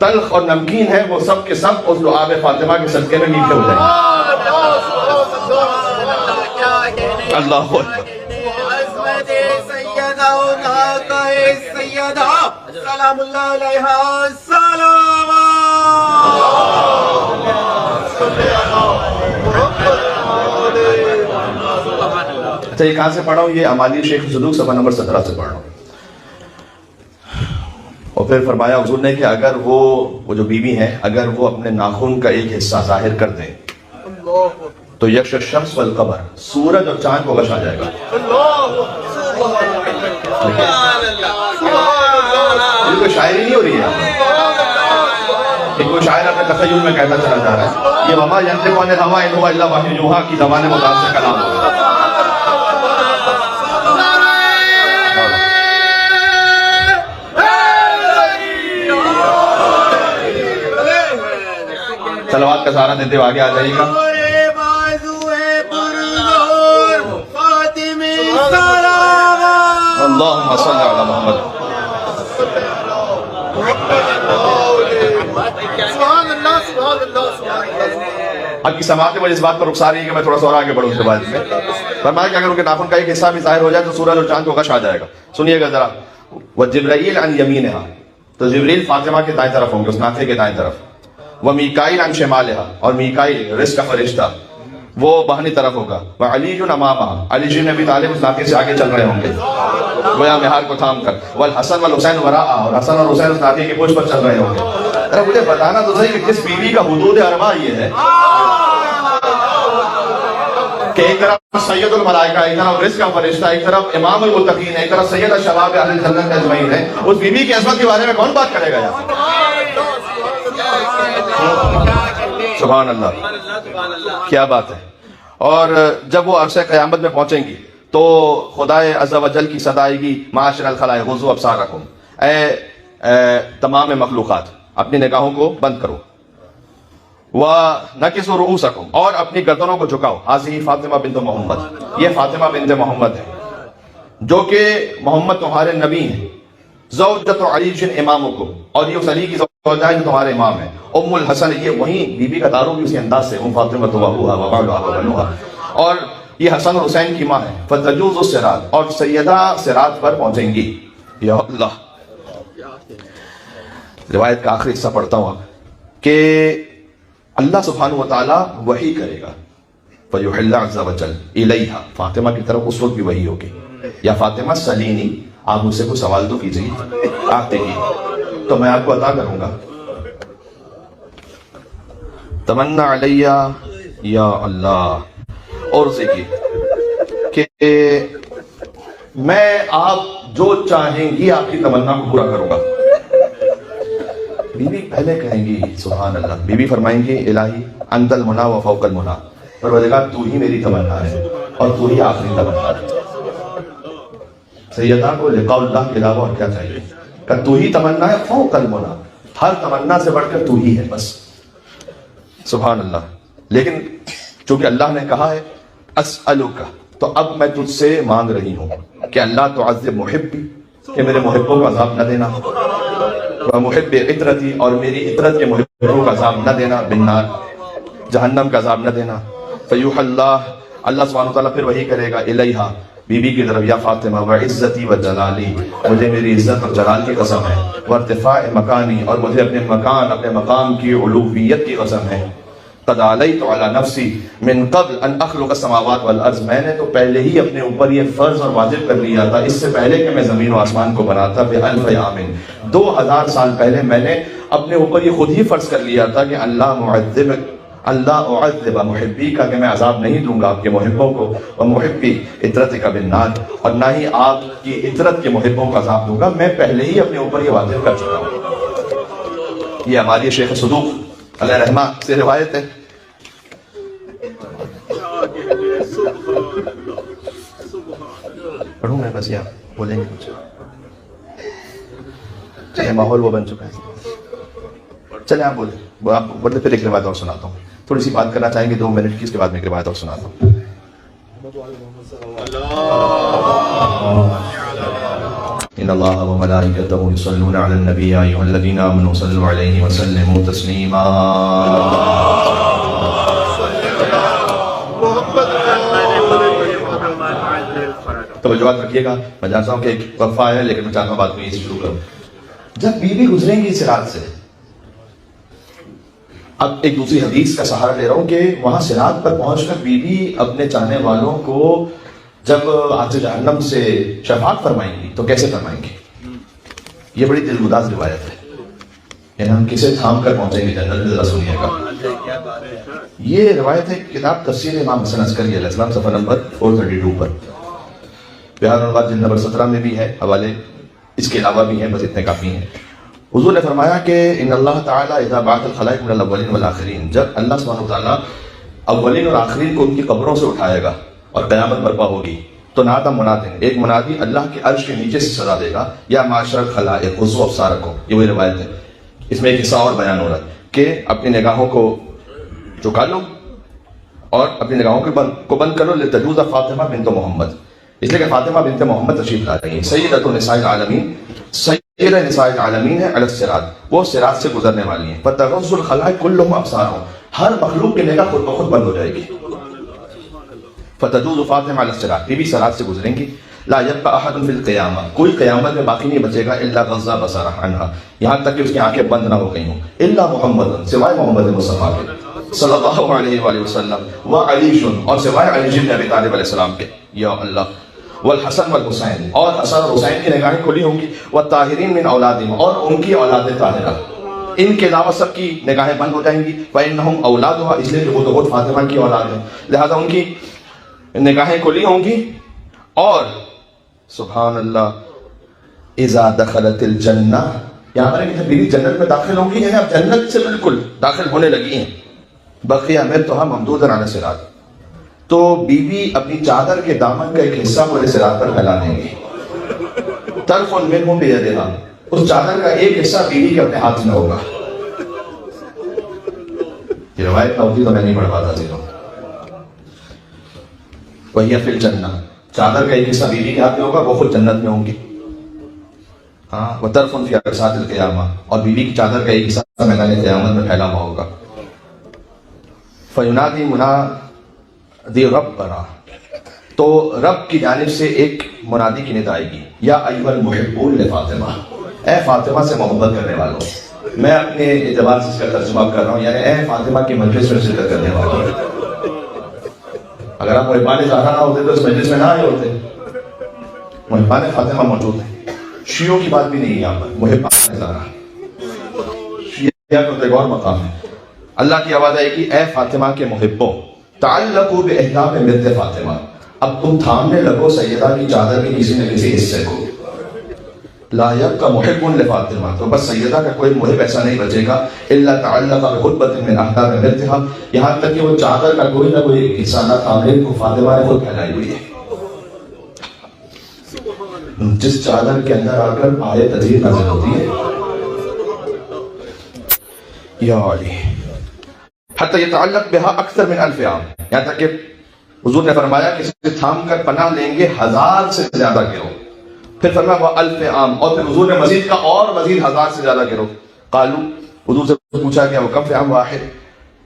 تلخ اور نمکین ہے وہ سب کے سب اس لعاب فاطمہ کے صدقے میں میٹھے ہو جائیں گے۔ اللہ اکبر۔ سلام اللہ علیہ السلام۔ اچھا یہ کہاں سے پڑھا ہوں؟ یہ امالی شیخ صدوق صفحہ نمبر 17 سے پڑھ رہا ہوں۔ اور پھر فرمایا حضور نے کہ اگر وہ جو بیوی ہیں اگر وہ اپنے ناخن کا ایک حصہ ظاہر کر دیں تو یکش الشمس والقمر، سورج اور چاند کو غش آ جائے گا۔ یہ کوئی شاعری نہیں ہو رہی ہے، یہ کوئی شاعر اپنے تخیل میں کہتا چلا جا رہا ہے، یہ وما ینطق عن الہوی ان ہوا الا وحی یوحی کی زبان متاثر کلام ہوگا۔ صلوات کا سہارا دیتے ہوئے آگے آ جائیے گا۔ اللہم صلی علی محمد۔ اب کی سماعت مجھے اس بات پر رخصار ہے کہ میں تھوڑا سا اور آگے بڑھوں اس کے بعد میں فرمایا کہ اگر ان کے ناخن کا ایک حصہ بھی ظاہر ہو جائے تو سورج اور چاند کو غش آ جائے گا۔ سنیے گا ذرا، وجبرائیل عن یمینہا، تو جبریل فاطمہ کے دائیں طرف ہوں گے، اس ناقے کے دائیں طرف، ومیکائیل عن شمالہا، اور میکائیل رزق کا فرشتہ وہ بہنی طرف ہوگا، وعلی امامہا، علی جن ابی طالب اس ناقے سے آگے چل رہے ہوں گے گویا مہار کو تھام کر، والحسن والحسین وراءہا، اور حسن اور حسین اس ناقے کے پشت پر چل رہے ہوں گے۔ ذرا مجھے بتانا تو صحیح کہ کس بیوی کا حدود اربعہ یہ ہے کہ ایک طرف سید الملائکہ، ایک طرف رزق کا فرشتہ، ایک طرف امام المتقین، ایک طرف سید الشباب اہل جنت اجمعین ہے، اس بیوی کی عظمت کے بارے میں کون بات کرے گا یار؟ سبحان اللہ، کیا بات ہے۔ اور جب وہ عرصہ قیامت میں پہنچیں گی تو خدائے عز و جل کی صدا آئے گی، معاشر الخلائق غضوا ابصارکم، اے تمام مخلوقات اپنی نگاہوں کو بند کرو، وَنَكِسُوا رُؤُوسَكُمْ، اور اپنی گردنوں کو جھکاؤ، حاضی فاطمہ بنت محمد، یہ فاطمہ بنت محمد ہے جو کہ محمد تمہارے نبی ہیں، زوجۃ علی امامکم، اور یہ اس علی کی زوجہ ہے جو تمہارے امام ہیں، ام الحسن، یہ وہی بی بی کا تعارف بھی اسی انداز سے، ام فاطمہ وابوہا وبعلھا وبنوہا، اور یہ حسن اور حسین کی ماں ہے، فتجوز الصراط، اور سیدہ صراط پر پہنچیں گی. یا اللہ، روایت کا آخری حصہ پڑھتا ہوں کہ اللہ سبحانہ وتعالی وحی کرے گا، فیحل عز وجل الیہا، فاطمہ کی طرف اس وقت بھی وحی ہوگی، یا فاطمہ سلینی، آپ مجھ سے کوئی سوال تو کیجیے، آتے ہی تو میں آپ کو عطا کروں گا. تمنا علیہ یا اللہ، اور دیکھیے کہ میں آپ جو چاہیں گی آپ کی تمنا کو پورا کروں گا. بی بی پہلے کہیں گی سبحان اللہ، بی بی فرمائیں گی الہی انت المنا و فوق المنا، پروردگار تو ہی میری تمنا ہے اور تو ہی آخری تمنا ہے. سیدہ کو لقاء اللہ کے علاوہ اور کیا چاہیے، کہ تو ہی تمنا ہے، فوق المنا، ہر تمنا سے بڑھ کر تو ہی ہے بس. سبحان اللہ. لیکن چونکہ اللہ نے کہا ہے اسألک، تو اب میں تجھ سے مانگ رہی ہوں کہ اللہ تعذب محبی، کہ میرے محبوں کو عذاب نہ دینا، محب عطرتی، اور میری عطرت کے محبوں کا عذاب نہ دینا، بالنار، جہنم کا عذاب نہ دینا. فیوح اللہ، اللہ سبحانہ وتعالیٰ پھر وحی کرے گا الیہا، بی بی کی طرف، یا فاطمہ وعزتی وجلالی، مجھے میری عزت اور جلال کی قسم ہے، وارتفاع مکانی، اور مجھے اپنے مکان، اپنے مقام کی علویت کی قسم ہے. قد علیت علی نفسی من قبل ان اخلق السماوات والارض، میں نے تو پہلے ہی اپنے اوپر یہ فرض اور واجب کر لیا تھا، اس سے پہلے کہ میں زمین و آسمان کو بناتا، بألف عام، 2000 سال پہلے میں نے اپنے اوپر یہ خود ہی فرض کر لیا تھا کہ اللہ اعذب محبی کا، کہ میں عذاب نہیں دوں گا آپ کے محبوں کو، اور محبی عطرت کا بالنار، اور نہ ہی آپ کی عطرت کے محبوں کا عذاب دوں گا، میں پہلے ہی اپنے اوپر یہ واجب کر چکا ہوں. یہ ہماری شیخ صدوق علیہ رحمہ سے روایت ہے. پڑھوں میں بس، یا بولیں گے کچھ؟ چلے ماحول وہ بن چکا ہے، چلے آپ بولیں، آپ بولے پھر ایک روایت اور سناتا ہوں. تھوڑی سی بات کرنا چاہیں گے 2 منٹ کی، اس کے بعد میں ایک روایت اور سناتا ہوں. ان اللہ و ملائکتہ یصلون علی النبی یا ایھا الذین آمنوا صلوا علیہ وسلموا تسلیما. توجہات رکھیے گا، میں جانتا ہوں کہ ایک وقفہ ہے لیکن میں چاہتا ہوں بات میں یہ شروع کروں. جب بی بی گزریں گی صراط سے، اب ایک دوسری حدیث کا سہارا لے رہا ہوں کہ وہاں صراط پر پہنچ کر بی بی اپنے چاہنے والوں کو جب آج جہنم سے شفاعت فرمائیں گی تو کیسے فرمائیں گی؟ یہ بڑی دلگداز روایت ہے، یعنی ہم کسے تھام کر پہنچیں گے جنت، ذرا سنیے گا. یہ روایت ہے کتاب تفسیر امام حسن عسکری علیہ السلام، صفحہ نمبر 432 پر، بہار الانوار جلد نمبر 17 میں بھی ہے حوالے، اس کے علاوہ بھی ہیں، بس اتنے کافی ہیں. حضور نے فرمایا کہ ان اللہ تعالیٰ اذا بعث الخلائق من الاولین والآخرین، جب اللہ سبحانہ وتعالیٰ اولین اور آخرین کو ان کی قبروں سے اٹھائے گا اور قیامت برپا ہوگی، تو نادى مناد، ایک منادی اللہ کے عرش کے نیچے سے صدا دے گا، یا معاشر الخلائق خذوا ابصارکم. یہ وہی روایت ہے، اس میں ایک حصہ اور بیان ہو رہا ہے کہ اپنی نگاہوں کو جھکا لو اور اپنی نگاہوں کو بند کرو، لتجوز فاطمہ بنت محمد، اس لیے کہ فاطمہ بنت محمد تشریف لا رہی ہیں، سیدۃ نساء العالمین، سیدہ نساء العالمین ہے، علی الصراط، وہ صراط سے گزرنے والی ہیں. فتغض الخلائق کلهم ابصارهم، ہر مخلوق کی نگاہ خود بخود بند ہو جائے گی. فتجوز فاطمہ علی الصراط، بی بی صراط سے گزریں گی. لا یبقى احد فی القیامہ، کوئی قیامت میں باقی نہیں بچے گا، الا غض بصرہ عنہا، یہاں تک کہ اس کی آنکھیں بند نہ ہو گئی ہوں، الا محمد، سوائے محمد مصطفیٰ کے صلی اللہ علیہ وآلہ وسلم، وعلی، اور سوائے علی بن ابی طالب علیہ السلام کے. یا اللہ. والحسن والحسین، اور حسن اور حسین کی نگاہیں کھلی ہوں گی. والطاہرین من اولادہم، اور ان کی اولاد طاہرہ، ان کے علاوہ سب کی نگاہیں بند ہو جائیں گی. فإنہم اولادھا، اس لیے کہ وہ تو خود فاطمہ کی اولاد ہے، لہذا ان کی نگاہیں کھلی ہوں گی. اور سبحان اللہ، اذا دخلت الجنہ، یہاں پر کہ بیوی جنت میں داخل ہوں گی، یعنی اب جنت سے بالکل داخل ہونے لگی ہیں. بقی امرتھا ممدودا علی الصراط، تو بی بی اپنی چادر کے دامن کا ایک حصہ پورے صراط پر پھیلا دیں گی. طرف منہ بیدہا، اس چادر کا ایک حصہ بیوی کے اپنے ہاتھ میں ہوگا. یہ روایت نہ ہوتی تو میں نہیں پڑھ پاتا تھی. وہی فی الجنہ، چادر کا ایک حصہ بیوی کے ہاتھ میں ہوگا، وہ خود جنت میں ہوں گی. ہاں وطرف فی عرصات القیامہ، اور بیوی کی چادر کا ایک حصہ میدان قیامت میں پھیلا ہوا ہوگا. فینادی منادی ربنا، تو رب کی جانب سے ایک منادی کی ندا آئے گی، یا ایھا المحبون لفاطمہ، اے فاطمہ سے محبت کرنے والوں. میں اپنے اعتبار سے اس کا ترجمہ کر رہا ہوں، یعنی اے فاطمہ کی مجلس میں شرکت کرنے والوں. اگر آپ محبان زہرا نہ ہوتے تو اس مجلس میں نہ آئے ہوتے. محبان فاطمہ موجود ہیں. شیعوں کی بات بھی نہیں ہے یہاں پر، محبان زہرا شیعہ کا تو ایک اور مقام ہے. اللہ کی آواز آئے گی، اے فاطمہ کے محبوں، تعلقوا باحلام بنت فاطمہ، اب تم تھامنے لگو سیدہ کی چادر کے کسی نہ کسی حصے کو. لا یبقى محب لفاطمہ، تو بس سیدہ کا کوئی محب ایسا نہیں بچے گا، الا تعلق بخطبۃ من احلام بنتها، یہاں تک کہ وہ چادر کا کوئی نہ کوئی حصہ نہ تھامے کو فاطمہ نے خود پھیلائی ہوئی ہے. جس چادر کے اندر آ کر آیت تدبیر نازل ہوتی ہے، یا علی، حتی یتعلق بها اکثر من 1000 عام، یہاں تک کہ حضور نے فرمایا کہ اسے تھام کر پناہ لیں گے 1000 سے زیادہ گروہ. پھر فرمایا وہ 1000 عام، اور پھر حضور نے مزید کا اور مزید 1000 سے زیادہ گروہ. قالو، حضور سے پوچھا گیا وہ کم فی عام واحد،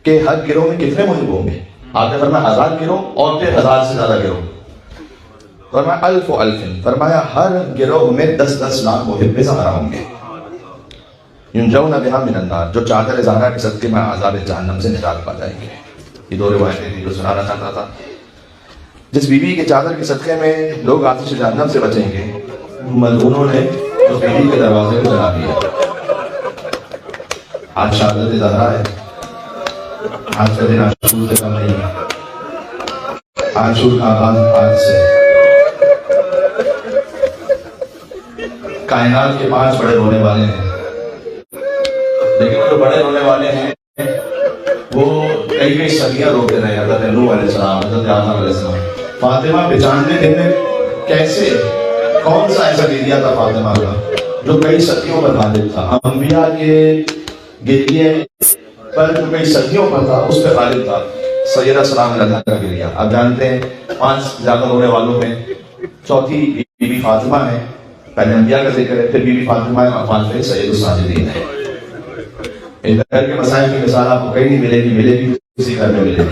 کہ ہر گروہ میں کتنے محب ہوں گے؟ آپ نے فرمایا 1000 گروہ اور پھر 1000 سے زیادہ گروہ. فرمایا 1000 و 1000، فرمایا ہر گروہ میں 10 لاکھ محب زہرا ہوں گے. ینجون بها من النار، جو چادر زہرا کے صدقے میں عذاب جہنم سے نجات پا جائیں گے. یہ دو روایتیں تھیں جو سنانا چاہتا تھا. جس بیوی کے چادر کے صدقے میں لوگ آتش جہنم سے بچیں گے، ملعونوں نے اس بیوی کے دروازے کو جلا دیا. آج شہادت زہرا ہے، آج کا دن عاشور سے کم نہیں ہے. عاشور کا آغاز آج سے. کائنات کے 5 بڑے رونے والے ہیں، لیکن جو بڑے رونے والے ہیں وہ کئی صدیاں روتے رہے. حضرت نوح علیہ السلام، حضرت آدم علیہ السلام. فاطمہ 95 دن میں کیسے، کون سا ایسا ایریا تھا فاطمہ کا جو کئی صدیوں پر غالب تھا؟ انبیاء کے گریے پر جو کئی صدیوں پر تھا اس پہ غالب تھا سیدہ سلام اللہ کا گریہ. آپ جانتے ہیں 5 زیادہ رونے والوں میں چوتھی بی بی فاطمہ ہے. پہلے انبیاء کا ذکر ہے، پھر بی بی فاطمہ ہے، اور 5ویں سید الساجدین ہے. گھر کے مسائل کی مثال آپ کو کہیں نہیں ملے گی، ملے گی کسی گھر میں ملے گی.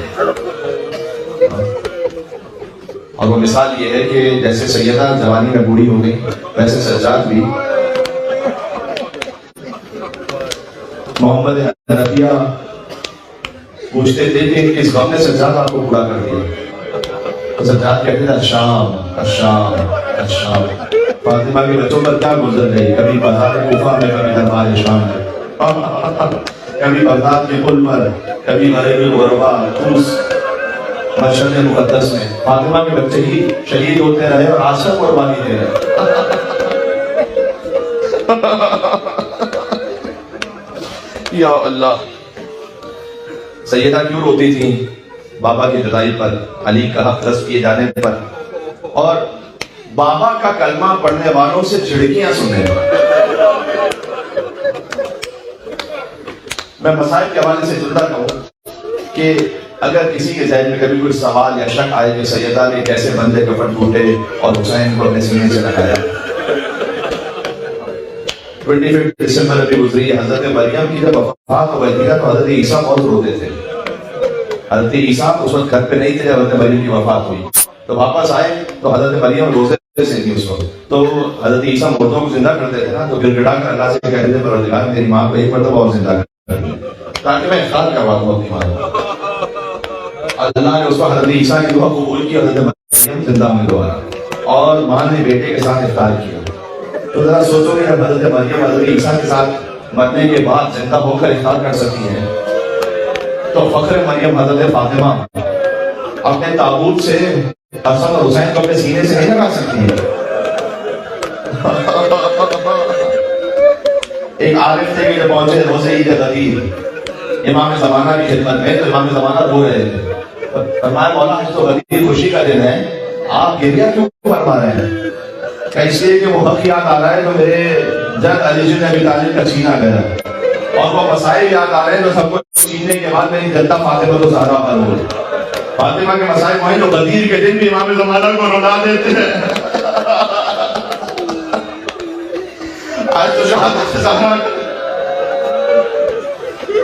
اور وہ مثال یہ ہے کہ جیسے سیدہ جوانی میں بوڑھی ہو گئی، ویسے سجاد بھی. محمد حنفیہ پوچھتے تھے کہ کس غم نے سجاد آپ کو بوڑھا کر دیا؟ سجاد کہتے تھے الشام الشام الشام. فاطمہ کے بچوں پر کیا گزر گئی، کبھی بازار کوفہ میں، کبھی دربار شام میں، کبھی بغداد کے پل پر، کبھی غریب الغربا طوس مشرق مقدس میں. فاطمہ کے بچے ہی شہید ہوتے رہے اور عاشق قربانی دے رہے. یا اللہ. سیدہ کیوں روتی تھی؟ بابا کی جدائی پر، علی کا حق غصب کیے جانے پر، اور بابا کا کلمہ پڑھنے والوں سے جھڑکیاں سننے پر. میں مسائل کے حوالے سے جملہ کہوں کہ اگر کسی کے ذہن میں کبھی کوئی سوال یا شک آئے کہ سیدہ نے کیسے بندے کفن ٹوٹے اور حسین کو اپنے سینے سے لگایا. 25 دسمبر ابھی گزری ہے. حضرت مریم کی جب وفات ہو گئی تو حضرت عیسیٰ بہت روتے تھے. حضرت عیسیٰ اس وقت گھر پہ نہیں تھے جب حضرت مریم کی وفات ہوئی. تو واپس آئے تو حضرت مریم روزے سے تھی اس وقت. تو حضرت عیسیٰ مردوں کو زندہ کرتے تھے نا، تو گڑ گڑا کر اللہ سے کہتے تھے پروردگار میری ماں کو ایک مرتبہ اور زندہ کر تاکہ میں افطار کروا دوں اپنی ماں کو. اللہ نے اس وقت حضرت عیسیٰ کی دعا قبول کی، حضرت مریم زندہ ہوئی دوبارہ، اور ماں نے بیٹے کے ساتھ افطار کیا. تو ذرا سوچو کہ جب حضرت مریم حضرت عیسیٰ کے ساتھ مرنے کے بعد زندہ ہو کر افطار کر سکتی ہے، تو فخر مریم حضرت فاطمہ اپنے تابوت سے حسن اور حسین کو اپنے سینے سے نہیں لگا سکتی ہے. ایک عارف تھے کہ جب پہنچے روزے عید غدیر امام زمانہ کی خدمت میں، تو امام زمانہ رو رہے تھے. فرمایا مولا آج تو غدیر خوشی کا دن ہے، آپ گریہ کیوں فرما رہے ہیں؟ کہ اس لیے کہ وہ وقت یاد آ رہا ہے تو میرے جد علی بن ابی طالب کا سینہ گیا، اور وہ مسائل یاد آ رہے ہیں تو سب کو سینے کے بعد میری جدہ فاطمہ الزہرا پر ہو. فاطمہ کے مسائل وہیں جو غدیر کے دن بھی امام زمانہ کو رلا دیتے ہیں. آج تو شہادت زہرا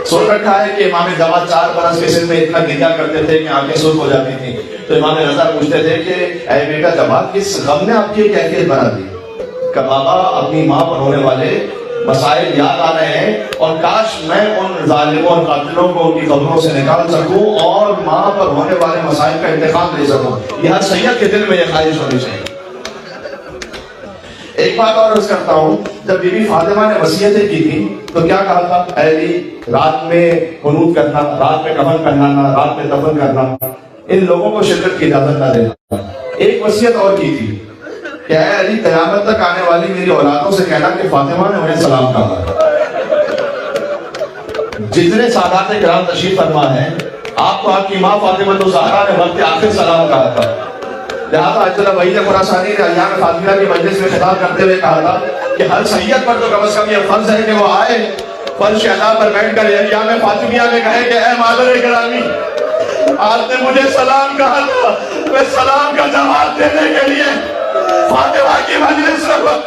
سن رکھا ہے کہ امام جواد 4 برس کے سن میں اتنا گریا کرتے تھے کہ آنکھیں سرخ ہو جاتی تھیں. تو امام رضا پوچھتے تھے کہ اے بیٹا جواد کس غم نے آپ کی کیفیت بنا دی؟ کہ بابا اپنی ماں پر ہونے والے مسائل یاد آ رہے ہیں اور کاش میں ان ظالموں اور قاتلوں کو ان کی قبروں سے نکال سکوں اور ماں پر ہونے والے مسائل کا انتخاب لے سکوں. یہ ہر سید کے دل میں یہ خواہش ہونی چاہیے. ایک بات اور عرض کرتا ہوں، جب بی بی فاطمہ نے وصیتیں کی تھی تو کیا کہا تھا؟ اے علی رات میں قنوت کرنا، رات میں کفن پہنانا، رات میں دفن کرنا، ان لوگوں کو شرکت کی اجازت نہ دینا. ایک وصیت اور کی تھی کہ اے علی قیامت تک آنے والی میری اولادوں سے کہنا کہ فاطمہ نے انہیں سلام کہا. جتنے سادات کرام تشریف فرما ہیں آپ کو آپ کی ماں فاطمہ الزہرا نے وقت آخر سلام کہا تھا. لہٰذا اجلا وحید خراسانی نے ایام فاطمہ کی مجلس میں خطاب کرتے ہوئے کہا تھا کہ ہر سید پر تو کم از کم یہ فرض ہے کہ وہ آئے فرش اعلیٰ پر بیٹھ کر ایام فاطمیہ میں کہے کہ اے مادر گرامی آپ نے مجھے سلام کہا تھا، میں سلام کا جواب دینے کے لیے فاطمہ کی مجلس میں.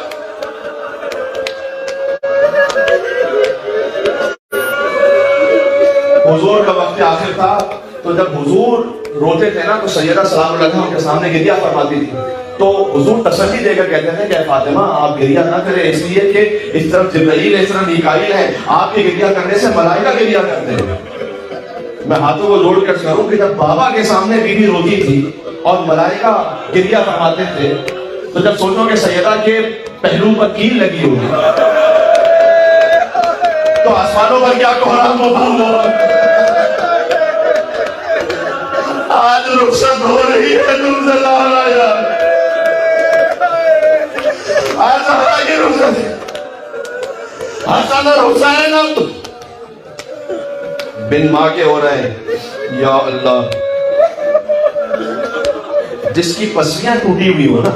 حضور کا وقت آخر تھا تو جب حضور روتے تھے نا تو سیدہ سلام اللہ علیہا ان کے سامنے گریہ فرماتی تھی. تو حضور تسلی دے کر کہتے ہیں کہ فاطمہ آپ گریہ نہ کریں، اس لیے کہ اس طرف جبرائیل ہے، اس طرف میکائیل ہے، آپ کے گریہ کرنے سے ملائکہ گریہ کرتے ہیں. میں ہاتھوں کو جوڑ کر کہوں کہ جب بابا کے سامنے بی بی روتی تھی اور ملائکہ گریہ فرماتے تھے تو جب سوچو کہ سیدہ کے پہلو پر کیل لگی ہوگی تو آسمانوں پر کیا کوہرام ہوگا. آج رخصت ہو رہی ہے تم سے زہرا یار، آج زہرا کی رخصت ہے. حسن اور حسین اب بن ماں کے ہو رہے ہیں. یا اللہ، جس کی پسلیاں ٹوٹی ہوئی ہو نا،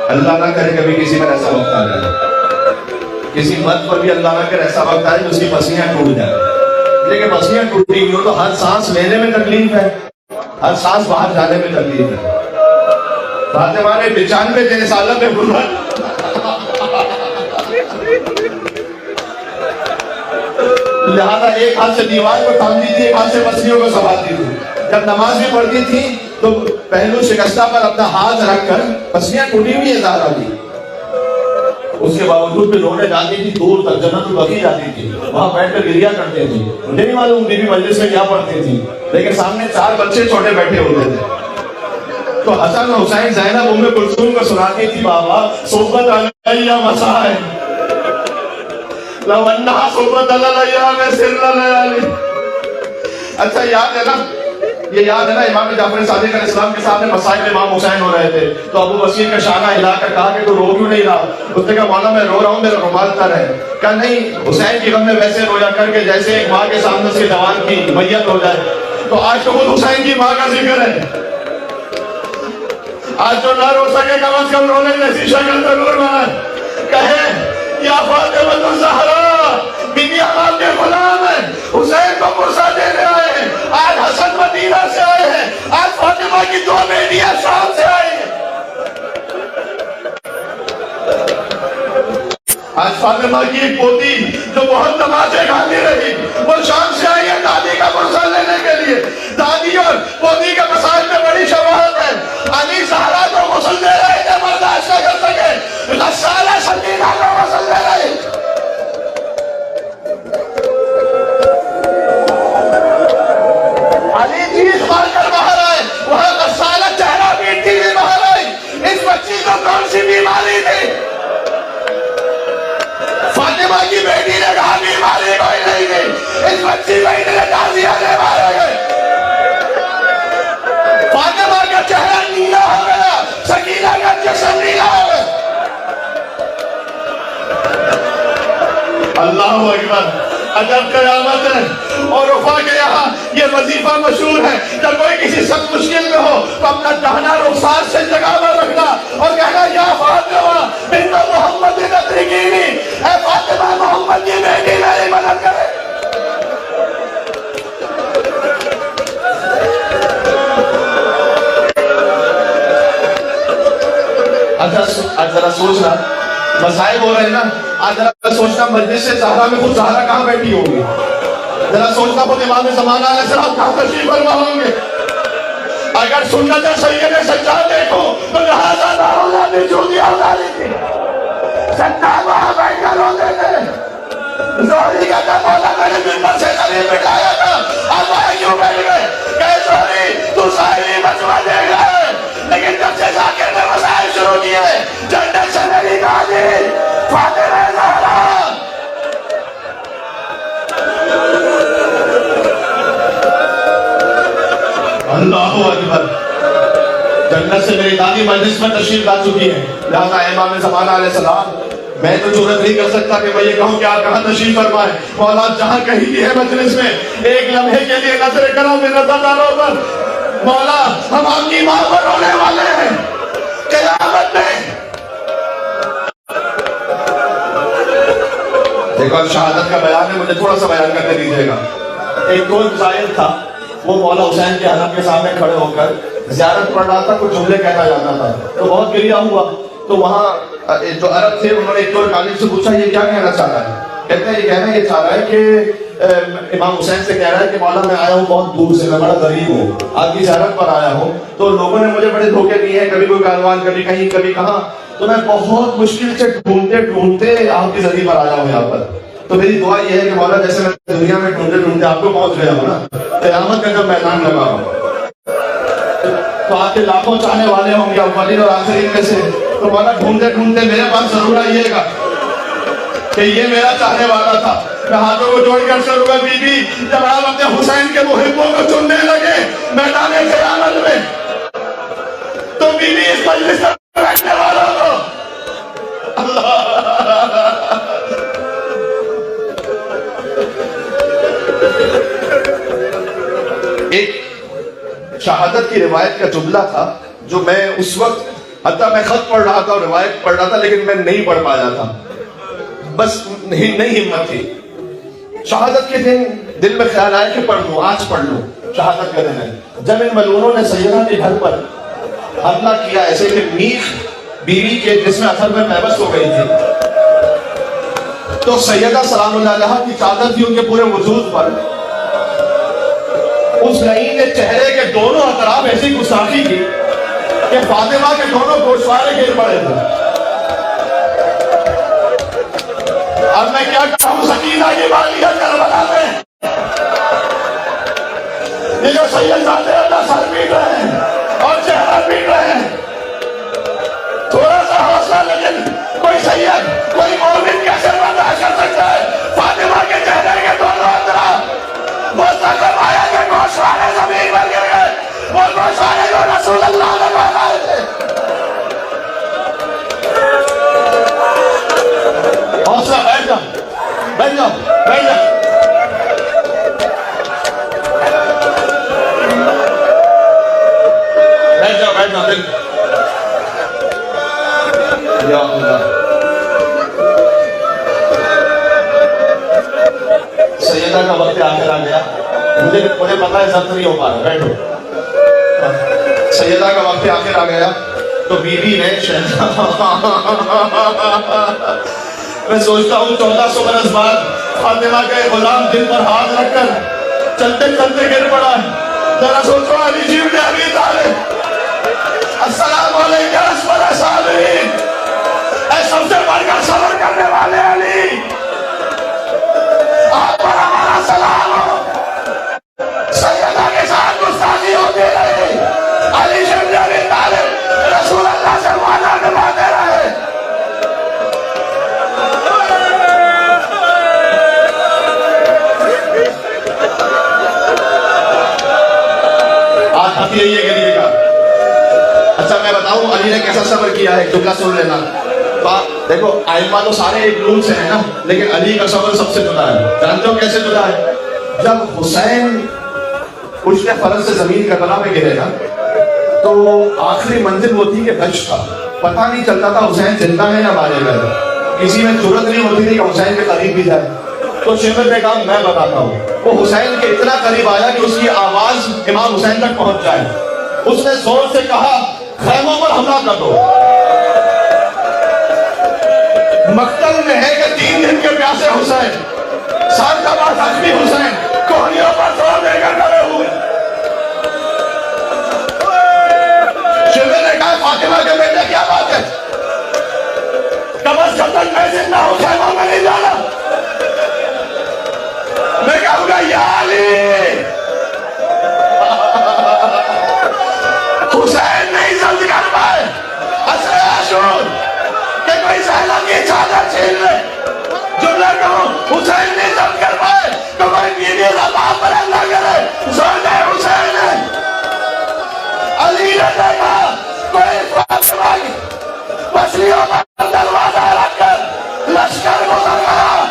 اللہ نہ کرے کبھی کسی پر ایسا وقت آ جائے، کسی مرد پر بھی اللہ نہ کرے ایسا وقت آئے جس کی پسلیاں ٹوٹ جائیں. لیکن پسلیاں ٹوٹی ہوئی ہو تو ہر سانس لینے میں تکلیف ہے، ہر سانس باہر جانے میں تکلیف ہے. فاطمہ نے 95 سالوں میں گزرا. لہذا ایک ہاتھ سے دیوار کو تھامتی تھی، ایک ہاتھ سے پسلیوں کو سنبھالتی تھی. جب نماز بھی پڑھتی تھی تو پہلو شکستہ پر اپنا ہاتھ رکھ کر، پسلیاں ٹوٹی ہوئی ہے زہرا کی، اس کے باوجود بھی رونے جاتی تھی، دور تک جنت البقیع جاتی تھی، وہاں بیٹھ کر گریہ کرتے تھی. مجھے نہیں معلوم بی بی مجلس میں کیا پڑھتی تھی، لیکن سامنے 4 بچے چھوٹے بیٹھے ہوتے تھے. تو حسن حسین زینب ام کلثوم کو سناتی تھی بابا صحبت علیہ مسائل لو انہا صحبت علیہ میں سر لیالی. اچھا یاد ہے نا، یہ یاد ہے نا امام جعفر صادق علیہ السلام کے سامنے مسائل امام حسین ہو رہے تھے تو ابو بصیر کا شانہ ہلا کر کہا کہ تو رو کیوں نہیں رہا؟ اس نے کہا مولا میں رو رہا ہوں، میرا رومال تر ہے. کہا نہیں، حسین کی غم میں ویسے رویا کر کے جیسے ایک ماں کے سامنے اس کے جوان کی میت ہو جائے. تو آج تو خود حسین کی ماں کا ذکر ہے. آج تو نہ رو سکے کم از کم رونے جیسی شکل ضرور بنائے، کہے یا فاطمہ الزہرا بی بی آپ کے غلام ہیں، حسین کو پرسہ دینے آئے ہیں. آج حسن مدینہ سے آئے ہیں، آج فاطمہ کی 2 بیٹیاں شام سے آئی ہیں. آج فاطمہ کی ایک پوتی جو بہت تماشے کھاتی رہی وہ شام سے آئی ہے دادی کا پرسہ لینے کے لیے. دادی اور پوتی کے مسائل میں بڑی شباہت ہے. علی زہرا کو غسل دے رہے تھے برداشت نہ کر سکے، غسالہ سکینہ کو غسل دے رہے. علی چیز مار کر باہر آئے، وہاں غسالہ چہرہ پیٹتی ہوئی باہر آئی. اس بچی کو کون سی بیماری تھی؟ فاطمہ کی بیٹی نے کہا بیماری کوئی نہیں تھی، اس بچی کو اتنے تازیہ نے مارے گئے. فاطمہ کا چہرہ نیلا ہو گیا، سکینہ کا جسم نیلا ہو گیا. اللہ اکبر، عجب قیامت ہے. اور وفا کے یہاں یہ وظیفہ مشہور ہے، جب کوئی کسی سخت مشکل میں ہو تو اپنا دہنا رخسار سے جگہ میں رکھنا اور کہنا یا فاطمہ بنت محمد ادرکینی، اے فاطمہ محمد کی بیٹی میری مدد کرے. آج ذرا سوچنا مصائب ہو رہے ہیں نا. آج ذرا سوچنا مجلس سے زہرا میں خود زہرا کہاں بیٹھی ہوگی. ذرا سوچنا خود امام زمانہ علیہ السلام کہاں تشریف فرما ہوں گے. اگر سنت سید سجاد دیکھو تو لہذا دارولا نے جو دیا سجاد وہاں بیٹھ کر روتے تھے. زہری کا کہا مولا میں نے ممبر سے قریب بٹھایا تھا, اب وہاں کیوں بیٹھ گئے. کہ زہری تو ظاہری مجمع دے گئے, لیکن جب سے ذاکر نے مسائل شروع کیے جنت سے میری گاڑی فاطمہ زہرا. اللہ اکبر. جنت سے میری دادی مجلس میں تشریف لا چکی ہے. لہذا امام زمانہ علیہ السلام میں تو جرأت نہیں کر سکتا کہ میں یہ کہوں کہ آپ کہاں تشریف فرمائے. مولا جہاں کہیں بھی ہے مجلس میں ایک لمحے کے لیے نظر کرم میرے نظاروں پر. مولا ہم آپ کی ماں پر رونے والے ہیں قیامت میں. دیکھو شہادت کا بیان ہے, مجھے تھوڑا سا بیان کرنے دیجیے گا. ایک کوئی زائر تھا, وہ مولا حسین کے حرم کے سامنے کھڑے ہو کر زیارت پڑھ رہا تھا, کچھ جملے کہتا جاتا تھا تو بہت گریہ ہوا. تو وہاں جو عرب تھے انہوں نے ایک اور غالب سے پوچھا یہ کیا کہنا چاہ رہا ہے. کہتے ہیں یہ کہنا یہ چاہ رہا ہے کہ امام حسین سے کہہ رہا ہے کہ مولا میں آیا ہوں بہت دور سے, میں بڑا غریب ہوں, آپ کی زیارت پر آیا ہوں, تو لوگوں نے مجھے بڑے دھوکے دیے ہیں, کبھی کوئی کاروان کبھی کہیں کبھی کہاں, تو میں بہت مشکل سے ڈھونڈتے ڈھونڈتے آپ کی زری پر آیا ہوں یہاں پر. تو میری دعا یہ ہے کہ مولا جیسے میں دنیا میں ڈھونڈتے ڈھونڈتے آپ کو پہنچ گیا ہوں نا, قیامت کا جب میدان لگا ہوں تو آپ کے لاکھوں چاہنے والے ہوں گے اولین اور آخرین میں سے, تو مولا ڈھونڈتے ڈھونڈتے میرے پاس ضرور آئیے گا کہ یہ میرا چاہنے والا تھا. میں ہاتھوں کو جوڑ کر چلوں گا بی بی, جب آپ اپنے حسین کے محبوں کو چننے لگے میدان قیامت میں, تو بی بی اس مجلس میں بیٹھنے والوں کو اللہ ایک شہادت کی روایت کا جملہ تھا جو میں اس وقت حتیٰ میں خط پڑھ رہا تھا اور روایت پڑھ رہا تھا لیکن میں نہیں پڑھ پایا تھا, بس نہیں ہمت تھی. شہادت کے دن دل میں خیال آیا کہ پڑھ لوں, آج پڑھ لوں, شہادت کا دن ہے. جب ان ملعونوں نے سیدہ کے گھر پر حملہ کیا ایسے کہ میخ بیوی کے جس میں اثر میں محبس ہو گئی تھی, تو سیدہ سلام اللہ علیہ کی چادر تھی ان کے پورے وجود پر. اس لعین نے چہرے کے دونوں اطراف ایسی گستاخی کی کہ فاطمہ کے دونوں گوشوارے گر پڑے تھے. اب میں کیا کہوں, سکینہ کی بالیہ کربلا میں یہ جو سید زادے اللہ سر پیٹ رہے ہیں اور چہرہ پیٹ رہے ہیں, تھوڑا سا حوصلہ, لیکن کوئی سید کوئی مومن کیسے برداشت کر سکتا ہے فاطمہ کے چہرے کے دونوں اطراف وہ سکم آیا کہ گوشوارے زمین پر گر گئے, وہ گوشوارے جو رسول اللہ نے بنائے تھے. حوصلہ, بیٹھ جاؤ بیٹھ جاؤ بیٹھ جاؤ. بیٹھ جاؤ بیٹھ جاؤ یا اللہ. سیدہ کا وقت آخر آ گیا, مجھے پتا ہے ضبط نہیں ہو پا رہا, بیٹھو. سیدہ کا وقت آخر آ گیا تو بی بی نے میں سوچتا ہوں 1400 برس بعد فاطمہ کا ایک غلام دل پر ہاتھ رکھ کر چلتے چلتے گر پڑا ہے. ذرا سوچو علی جی بن ابی طالب السلام علیکم اسمر صابرین, اے سب سے بڑھ کر صبر کرنے والے علی, آپ پر ہمارا سلام ہو. سیدہ کے ساتھ گستاخی ہوتی رہی, علی بن ابی طالب رسول اللہ سے وعدہ نبھاتے رہے. آج خطی یہ گریے گا. اچھا میں بتاؤں علی نے کیسا صبر کیا ہے, جملہ سن لینا. دیکھو آئمہ تو سارے ایک نور سے ہیں نا, لیکن علی کا صبر سب سے جدا ہے. جانتے ہو کیسے جدا ہے؟ جب حسین کچھ فرض سے زمین کربلا میں گرے نا, تو آخری منزل وہ تھی کہ دشت تھا, پتہ نہیں چلتا تھا حسین زندہ ہے یا مارے گئے. کسی میں جرأت نہیں ہوتی تھی کہ حسین کے قریب بھی جائے. تو شیخ نے کہا میں بتاتا ہوں. وہ حسین کے اتنا قریب آیا کہ اس کی آواز امام حسین تک پہنچ جائے. اس نے زور سے کہا خیموں پر حملہ کر دو. مقتل میں ہے کہ 3 دن کے پیاسے حسین، سر دبا زخمی حسین کوہنیوں پر زور دے کر کھڑے ہوئے. شیوے نے کہا فاطمہ کے بیٹے کیا بات ہے؟ جب تک میں زندہ حسین میں نہیں جانا. میں کہوں گا یا علی حسین نہیں زد کر پائے اثر عاشور کہ کوئی زینب کی چادر چھین لے. جملہ کہوں حسین نہیں زد کر پائے کہ کوئی بیوی زبان پر اللہ کرے زود حسین ہے. علی نے دیکھا کوئی فاطمہ کی پسلیوں پر دروازہ رکھ کر لشکر گزر گیا.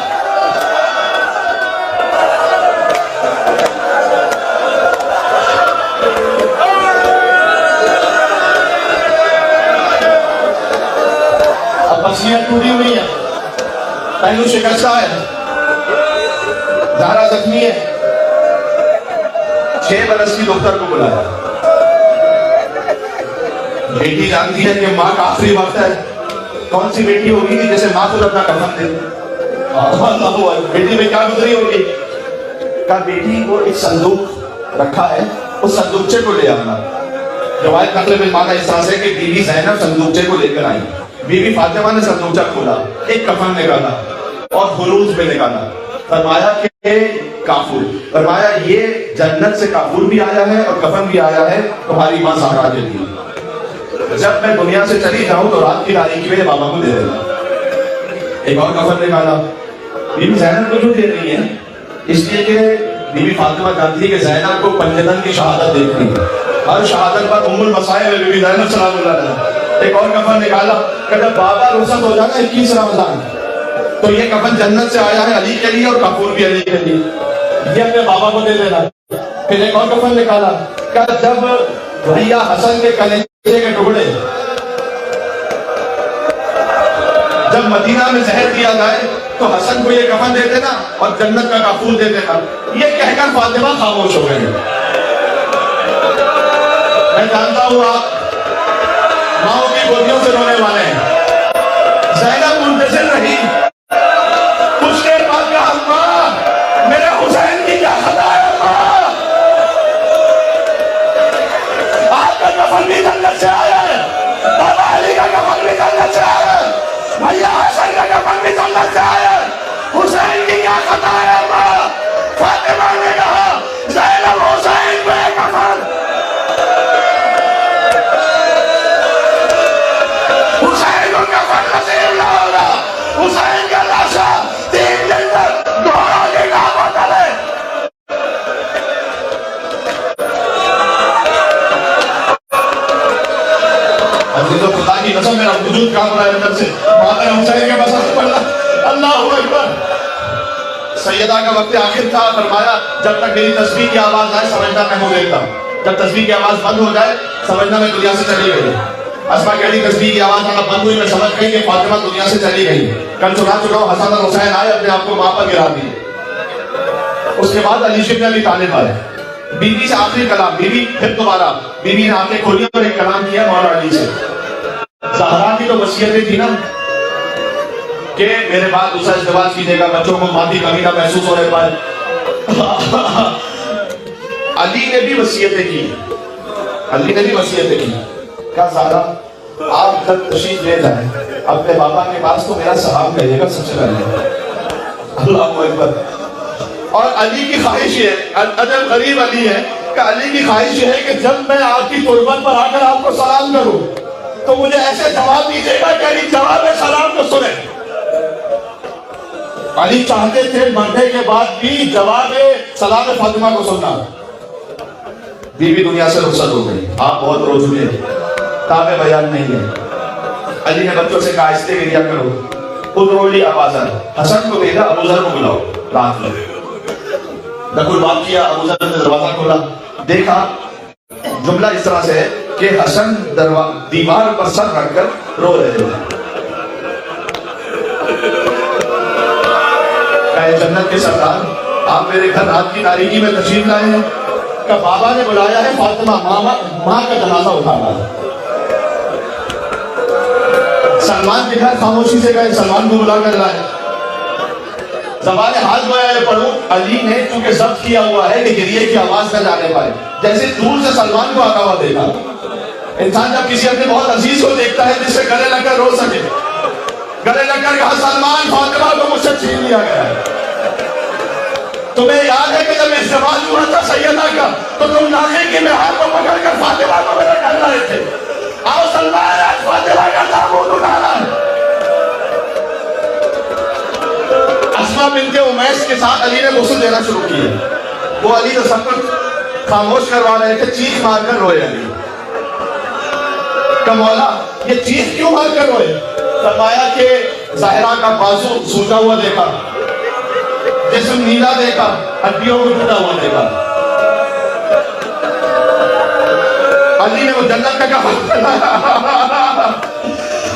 اب پسلیاں ٹوٹی ہوئی ہیں، پہلو شکستہ ہے، زہرا زخمی ہے. 6 برس کی دختر کو بلایا. بیٹی جانتی ہے کہ ماں کا آخری وقت ہے. کون سی بیٹی ہوگی کہ جیسے ماں خود اپنا کفن دے؟ بیٹی میں کیا گزری ہوگی؟ کہا بیٹی کو ایک صندوق رکھا ہے، اس صندوقچے کو لے آنا. روایت نقل میں مانا اس طرح سے کہ بی بی زینب صندوقچے کو لے کر آئی. بی بی فاطمہ نے صندوقچہ کھولا، ایک کفن نکالا اور خروج میں نکالا. فرمایا کہ کافور، فرمایا یہ جنت سے کافور بھی آیا ہے اور کفن بھی آیا ہے تمہاری ماں زہرا کے لیے. جب میں دنیا سے چلی جاؤں تو رات کی تاریکی میں بابا کو دے دینا. ایک اور کفن نکالا. بی بی زینب کو کیوں دے رہی ہے؟ اس لیے کہ بی بی فاطمہ جانتی ہے کہ زینب کو پنجتن کی شہادت دیکھنی ہے. ہر شہادت پر ام المصائب ہے بی بی زینب سلام اللہ علیہ. ایک اور کفن نکالا کہ جب بابا رخصت ہو جانا 21 رمضان تو یہ کفن جنت سے آیا ہے علی کے لیے اور کافور بھی علی کے لیے، یہ اپنے بابا کو دے دینا. پھر ایک اور کفن نکالا کہ جب بھیا حسن کے کلیجے کے ٹکڑے جب مدینہ میں زہر دیا جائے تو حسن کو یہ کفن دے دینا اور جنت کا کافور دے دینا. یہ کہہ کر فاطمہ خاموش ہو گئے. میں جانتا ہوں آپ ماؤں کی گودیوں سے رونے والے ہیں. زینب منتظر رہی. کچھ دیر بعد کہا ماں میرے حسین کی کیا خطا ہے؟ ماں آپ کا کفن بھی جنت سے آیا ہے، بابا علی کا کفن بھی جنت سے آیا ہے، بھیا حسن کا کفن بھی جنت سے آیا ہے، حسین کی کیا خطا ہے؟ ماں فاطمہ نے کہا زینب حسین پہ کفن. حسین کو کفن نصیب نہ ہوگا. حسین کا لاشا 3 دن تک دوہرا کے کعبہ تلے. عزیزو خدا کی قسم میرا وجود کام رہا ہے اندر سے. ماتم حسین کے بساط پڑھنا. اللہ اکبر. سیدہ کا وقت آخر تھا. فرمایا جب تک میری تسبیح کی آواز آئے سمجھنا میں ہوں دیکھتا ہوں، جب تسبیح کی آواز بند ہو جائے سمجھنا میں دنیا سے چلی گئی. اسما کہتی تسبیح کی آواز آنا بند ہوئی، میں سمجھ گئی کہ فاطمہ دنیا سے چلی گئی. کل سنا چکا ہوں حسن اور حسین آئے اپنے آپ کو ماں پر گرا دیے. اس کے بعد علی بن ابی طالب آئے. بی بی سے آخری کلام. بی بی پھر دوبارہ بی بی نے آنکھیں کھولی اور ایک کلام کیا مولا علی سے. زہرا کی تو وصیتیں تھی نا کہ میرے بعد دوسرا ازدواج کیجیے گا، بچوں کو مادی کمی نہ محسوس ہونے پائے. علی نے بھی وصیتیں کی. علی نے بھی وصیتیں کی. کہا زہرا آپ جب تشریف لے جائیں اپنے بابا کے پاس تو میرا سلام کہیے گا سب سے پہلے. اللہ اکبر. اور علی کی خواہش یہ ہے، عجب غریب علی ہے کہ علی کی خواہش یہ ہے کہ جب میں آپ کی تربت پر آ کر آپ کو سلام کروں تو مجھے ایسے جواب دیجیے گا کہ علی جواب سلام کو سنیں. علی چاہتے تھے مرنے کے بعد بھی جواب سلام فاطمہ کو سننا. بی بی دنیا سے رخصت ہو گئی. آپ بہت رو چکے، تابع بیان نہیں ہے. علی نے بچوں سے کہا آہستہ گریا کرو. ادعوا لی ابا ذر. حسن کو بھیجا ابو ذر کو بلاؤ رات میں. دخل باب کیا. ابو ذر نے دروازہ کھولا. دیکھا جملہ اس طرح سے ہے کہ حسن دیوار پر سر رکھ کر رو رہے تھے. اے جنت کے سردار آپ میرے گھر رات کی تاریکی میں تشریف لائے ہیں کہ بابا نے بلایا ہے فاطمہ ماں کا جنازہ اٹھانا ہے. سلمان کے گھر خاموشی سے گئے, سلمان کو بلا کر لائے. زبان ہاتھ گویا یہ پڑھوں, علی نے چونکہ ضبط کیا ہوا ہے کہ گریے کی آواز نہ جانے پائے, جیسے دور سے سلمان کو آتا ہوا دیکھا. انسان جب کسی اپنے بہت عزیز کو دیکھتا ہے جس سے گلے لگ کر رو سکے, گلے لگ کر کہا سلمان فاطمہ کو مجھ سے چھین لیا گیا ہے. تمہیں یاد ہے کہ جب ازدواج ہوا تھا سیدہ کا تو تم ناخے کی مہار کو پکڑ کر فاطمہ کو میرے کر رہے تھے. آؤ سلمان آج فاطمہ کا تابوت اٹھانا ہے. اسماء بنت امیس کے ساتھ علی نے غسل دینا شروع کیا. وہ علی تو سب کچھ خاموش کروا رہے تھے, چیخ مار کر روئے علی کہ مولا یہ چیخ کیوں مار کر روئے؟ فرمایا کہ زہرا کا بازو سوجا ہوا دیکھا, جسم نیلا دیکھا, ہڈیوں کو ٹوٹا ہوا دیکھا. علی نے وہ جنت کا کہا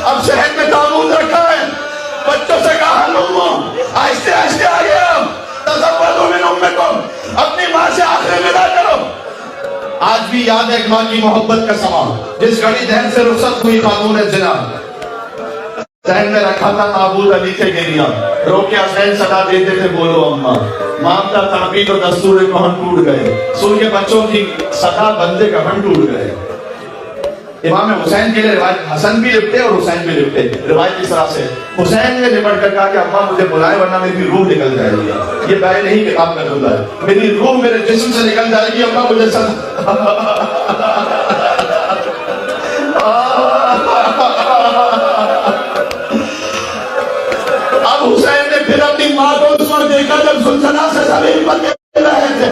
اب شہر میں تابوت رکھا ہے, بچوں سے کہا ہلومو آہستہ آہستہ آگے آؤ, تزودوا من امکم, اپنی ماں سے آخری ودا کرو. آج بھی یاد ہے ایک ماں کی محبت کا سما, جس گھڑی دہن سے رخصت ہوئی خاتون زنا, ذہن میں رکھا تھا تابوت علی کے گریہ, رو کے حسین صدا دیتے تھے بولو اماں. مام کا تعبیر و دستور کہن ٹوٹ گئے, سن کے بچوں کی صدا بندے کہن ٹوٹ گئے. امام حسین کے لیے روایت, حسن بھی لپٹے اور حسین بھی لپٹے. روایت اس طرح سے حسین نے لپٹ کر کہا کہ اماں مجھے بلائے ورنہ میری روح نکل جائے گی. یہ بائے نہیں کتاب کا جملہ ہے, میری روح میرے جسم سے نکل جائے گی اماں مجھے سن. اب حسین نے پھر اپنی ماں کو اس وقت دیکھا جب زلزلہ سے زمین پر گر رہے تھے.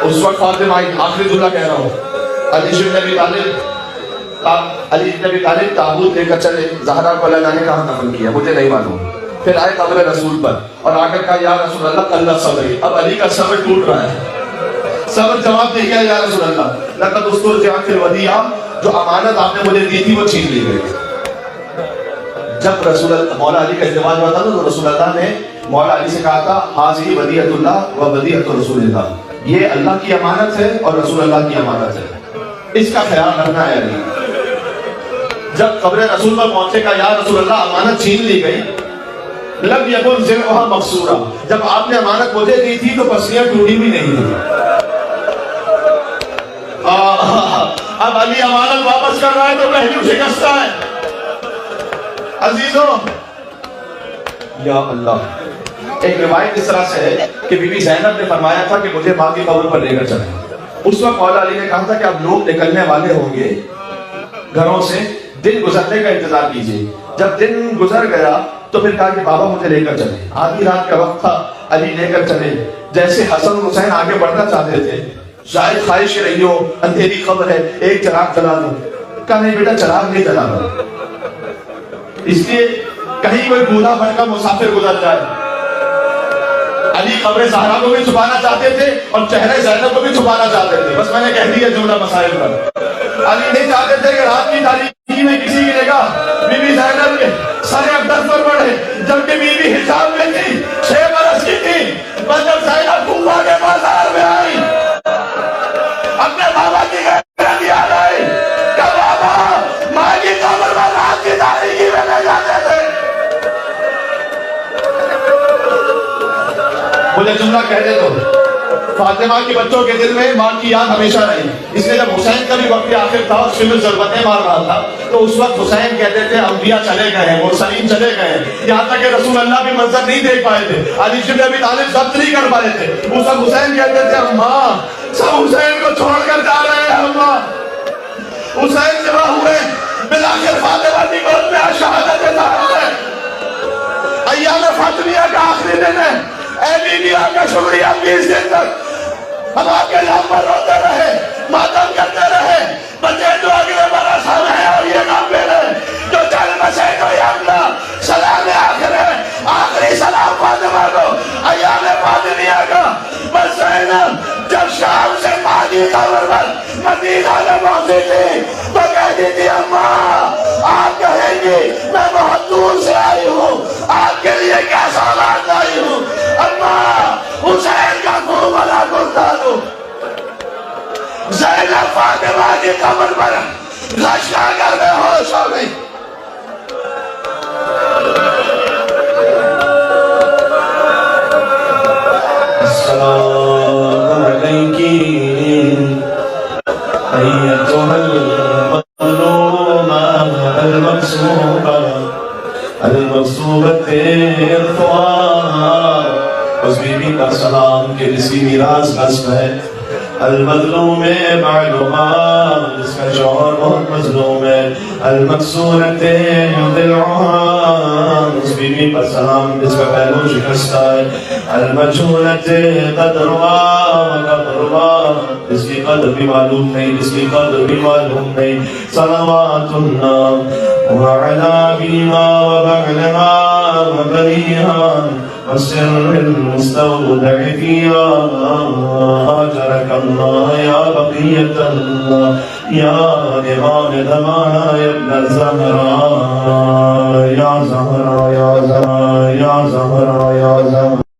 اس وقت فاطمہ آخری جملہ کہہ رہا ہوں, علی بن ابی طالب تابوت لے کر چلے. زہرا کو اللہ جانے کہاں دفن کیا مجھے نہیں معلوم. پھر آئے قبر رسول پر اور آ کر کہا یا رسول اللہ اللہ صبری. اب علی کا صبر ٹوٹ رہا ہے. صبر جواب دے گیا یا رسول اللہ لقد استرجعت فی الودیعہ, جو امانت آپ نے مجھے دی تھی وہ چھین لی گئی. جب رسول اللہ مولا علی کا ازدواج ہوا تھا تو رسول اللہ نے مولا علی سے کہا تھا حاضی ودیعۃ اللہ و ودیعۃ رسول اللہ, یہ اللہ کی امانت ہے اور رسول اللہ کی امانت ہے, اس کا خیال رکھنا ہے علی. جب قبر رسول پر پہنچے کہا یا رسول اللہ امانت چھین لی گئی. لم یکن ذرعها مکسورا, جب آپ نے امانت مجھے دی تھی تو پسلیاں ٹوٹی بھی نہیں تھی. اب علی امانت واپس کر رہا ہے تو پہلو شکستہ ہے. عزیزوں یا اللہ, ایک روایت اس طرح سے ہے کہ بی بی زینب نے فرمایا تھا کہ مجھے ماں کی قبر پر لے کر چلیں. اس وقت مولا علی نے کہا تھا کہ اب لوگ نکلنے والے ہوں گے گھروں سے, دن گزرنے کا انتظار کیجیے. جب دن گزر گیا تو پھر کہا کہ بابا مجھے لے کر چلیں. آدھی رات کا وقت تھا, علی لے کر چلے. جیسے حسن حسین آگے بڑھنا چاہتے تھے, شاید خواہش رہی ہو اندھیری قبر ہے ایک چراغ جلا دو. کہا نہیں بیٹا چراغ نہیں جلانا, اس لیے کہیں کوئی بوڑھا بن کا مسافر گزر جائے. علی قبر زہرا کو بھی چھپانا چاہتے تھے اور چہرے زینب کو بھی چھپانا چاہتے تھے. بس میں نے کہہ دیا جملہ مسائل پر. علی نہیں چاہتے تھے کہ رات کی تاریکی میں کسی کی نگاہ بی بی زینب کے سر اقدس پر پڑے, جبکہ بی بی حجاب میں تھی, 6 برس کی تھی. بس جب زینب کوفہ کے بازار میں آئی اپنے بابا کی غیرت یاد آئی کہ بابا ماں کی قبر پر رات کی تاریکی میں لے جاتے تھے. مجھے جملہ کہہ دے تو فاطمہ کی بچوں کے دل میں ماں کی یاد ہمیشہ رہی. اس لیے جب حسین کا بھی وقت آخر تھا اور شمر ضربتیں مار رہا تھا تو اس وقت حسین کہتے تھے انبیاء چلے گئے ہیں, مرسلین چلے گئے ہیں, یہاں تک کہ رسول اللہ بھی منظر نہیں دیکھ پائے تھے, علی بن ابی طالب ضبط نہیں کر پائے تھے. اس وقت حسین کہتے تھے اماں سب حسین کو چھوڑ کر جا رہے ہیں اماں. حسین جمع ہوئے, بالآخر فاطمہ کی گود میں شہادت ظاہر ہے. ایام فاطمیہ کا آخری دن ہے. اے بیوی آپ کا شکریہ 20 دن تک ہم آپ کے نام پر روتے رہے, ماتم کرتے رہے. بچے جو اگلے برس ہم ہیں اور یہ نام لے رہے جو چل بسے کو یمنا سلام آخر ہے. آخری سلام فاطمہ کو, ایام فاطمیہ کا. بس زینب جب شام سے ماں قبر پر مدینہ میں پہنچی تھی تو کہتی تھی اماں آپ کہیں گی میں بہت دور سے آئی ہوں, آپ کے لیے کیا سوالات آئی ہوں. اماں حسین کا خون بلا کرتا دوں. زینب فاطمہ کی قبر پر خشکا کر بے ہوش ہو گئی. السلام علیکی ایتها المظلومہ المغصوبہ المغصوبۃ الطاہر. اس بی بی کا سلام کہ جس کی میراث غصب ہے. المظلوم معلومات جس کا شوہر بہت مظلوم ہے. المکسورۃ ضلعها اس بی بی کا سلام جس کا پہلو شکستہ ہے. المجہولۃ قدرها وقدرها جس کی قدر بھی معلوم نہیں جس کی قدر بھی معلوم نہیں. صلوات اللہ وعلى أبيها وبعلها وبنيها والسر المستودع فيها أجرك الله يا بقية الله يا إمام زمانا يا ابن الزهراء يا زهراء يا زهراء يا زهراء يا زهراء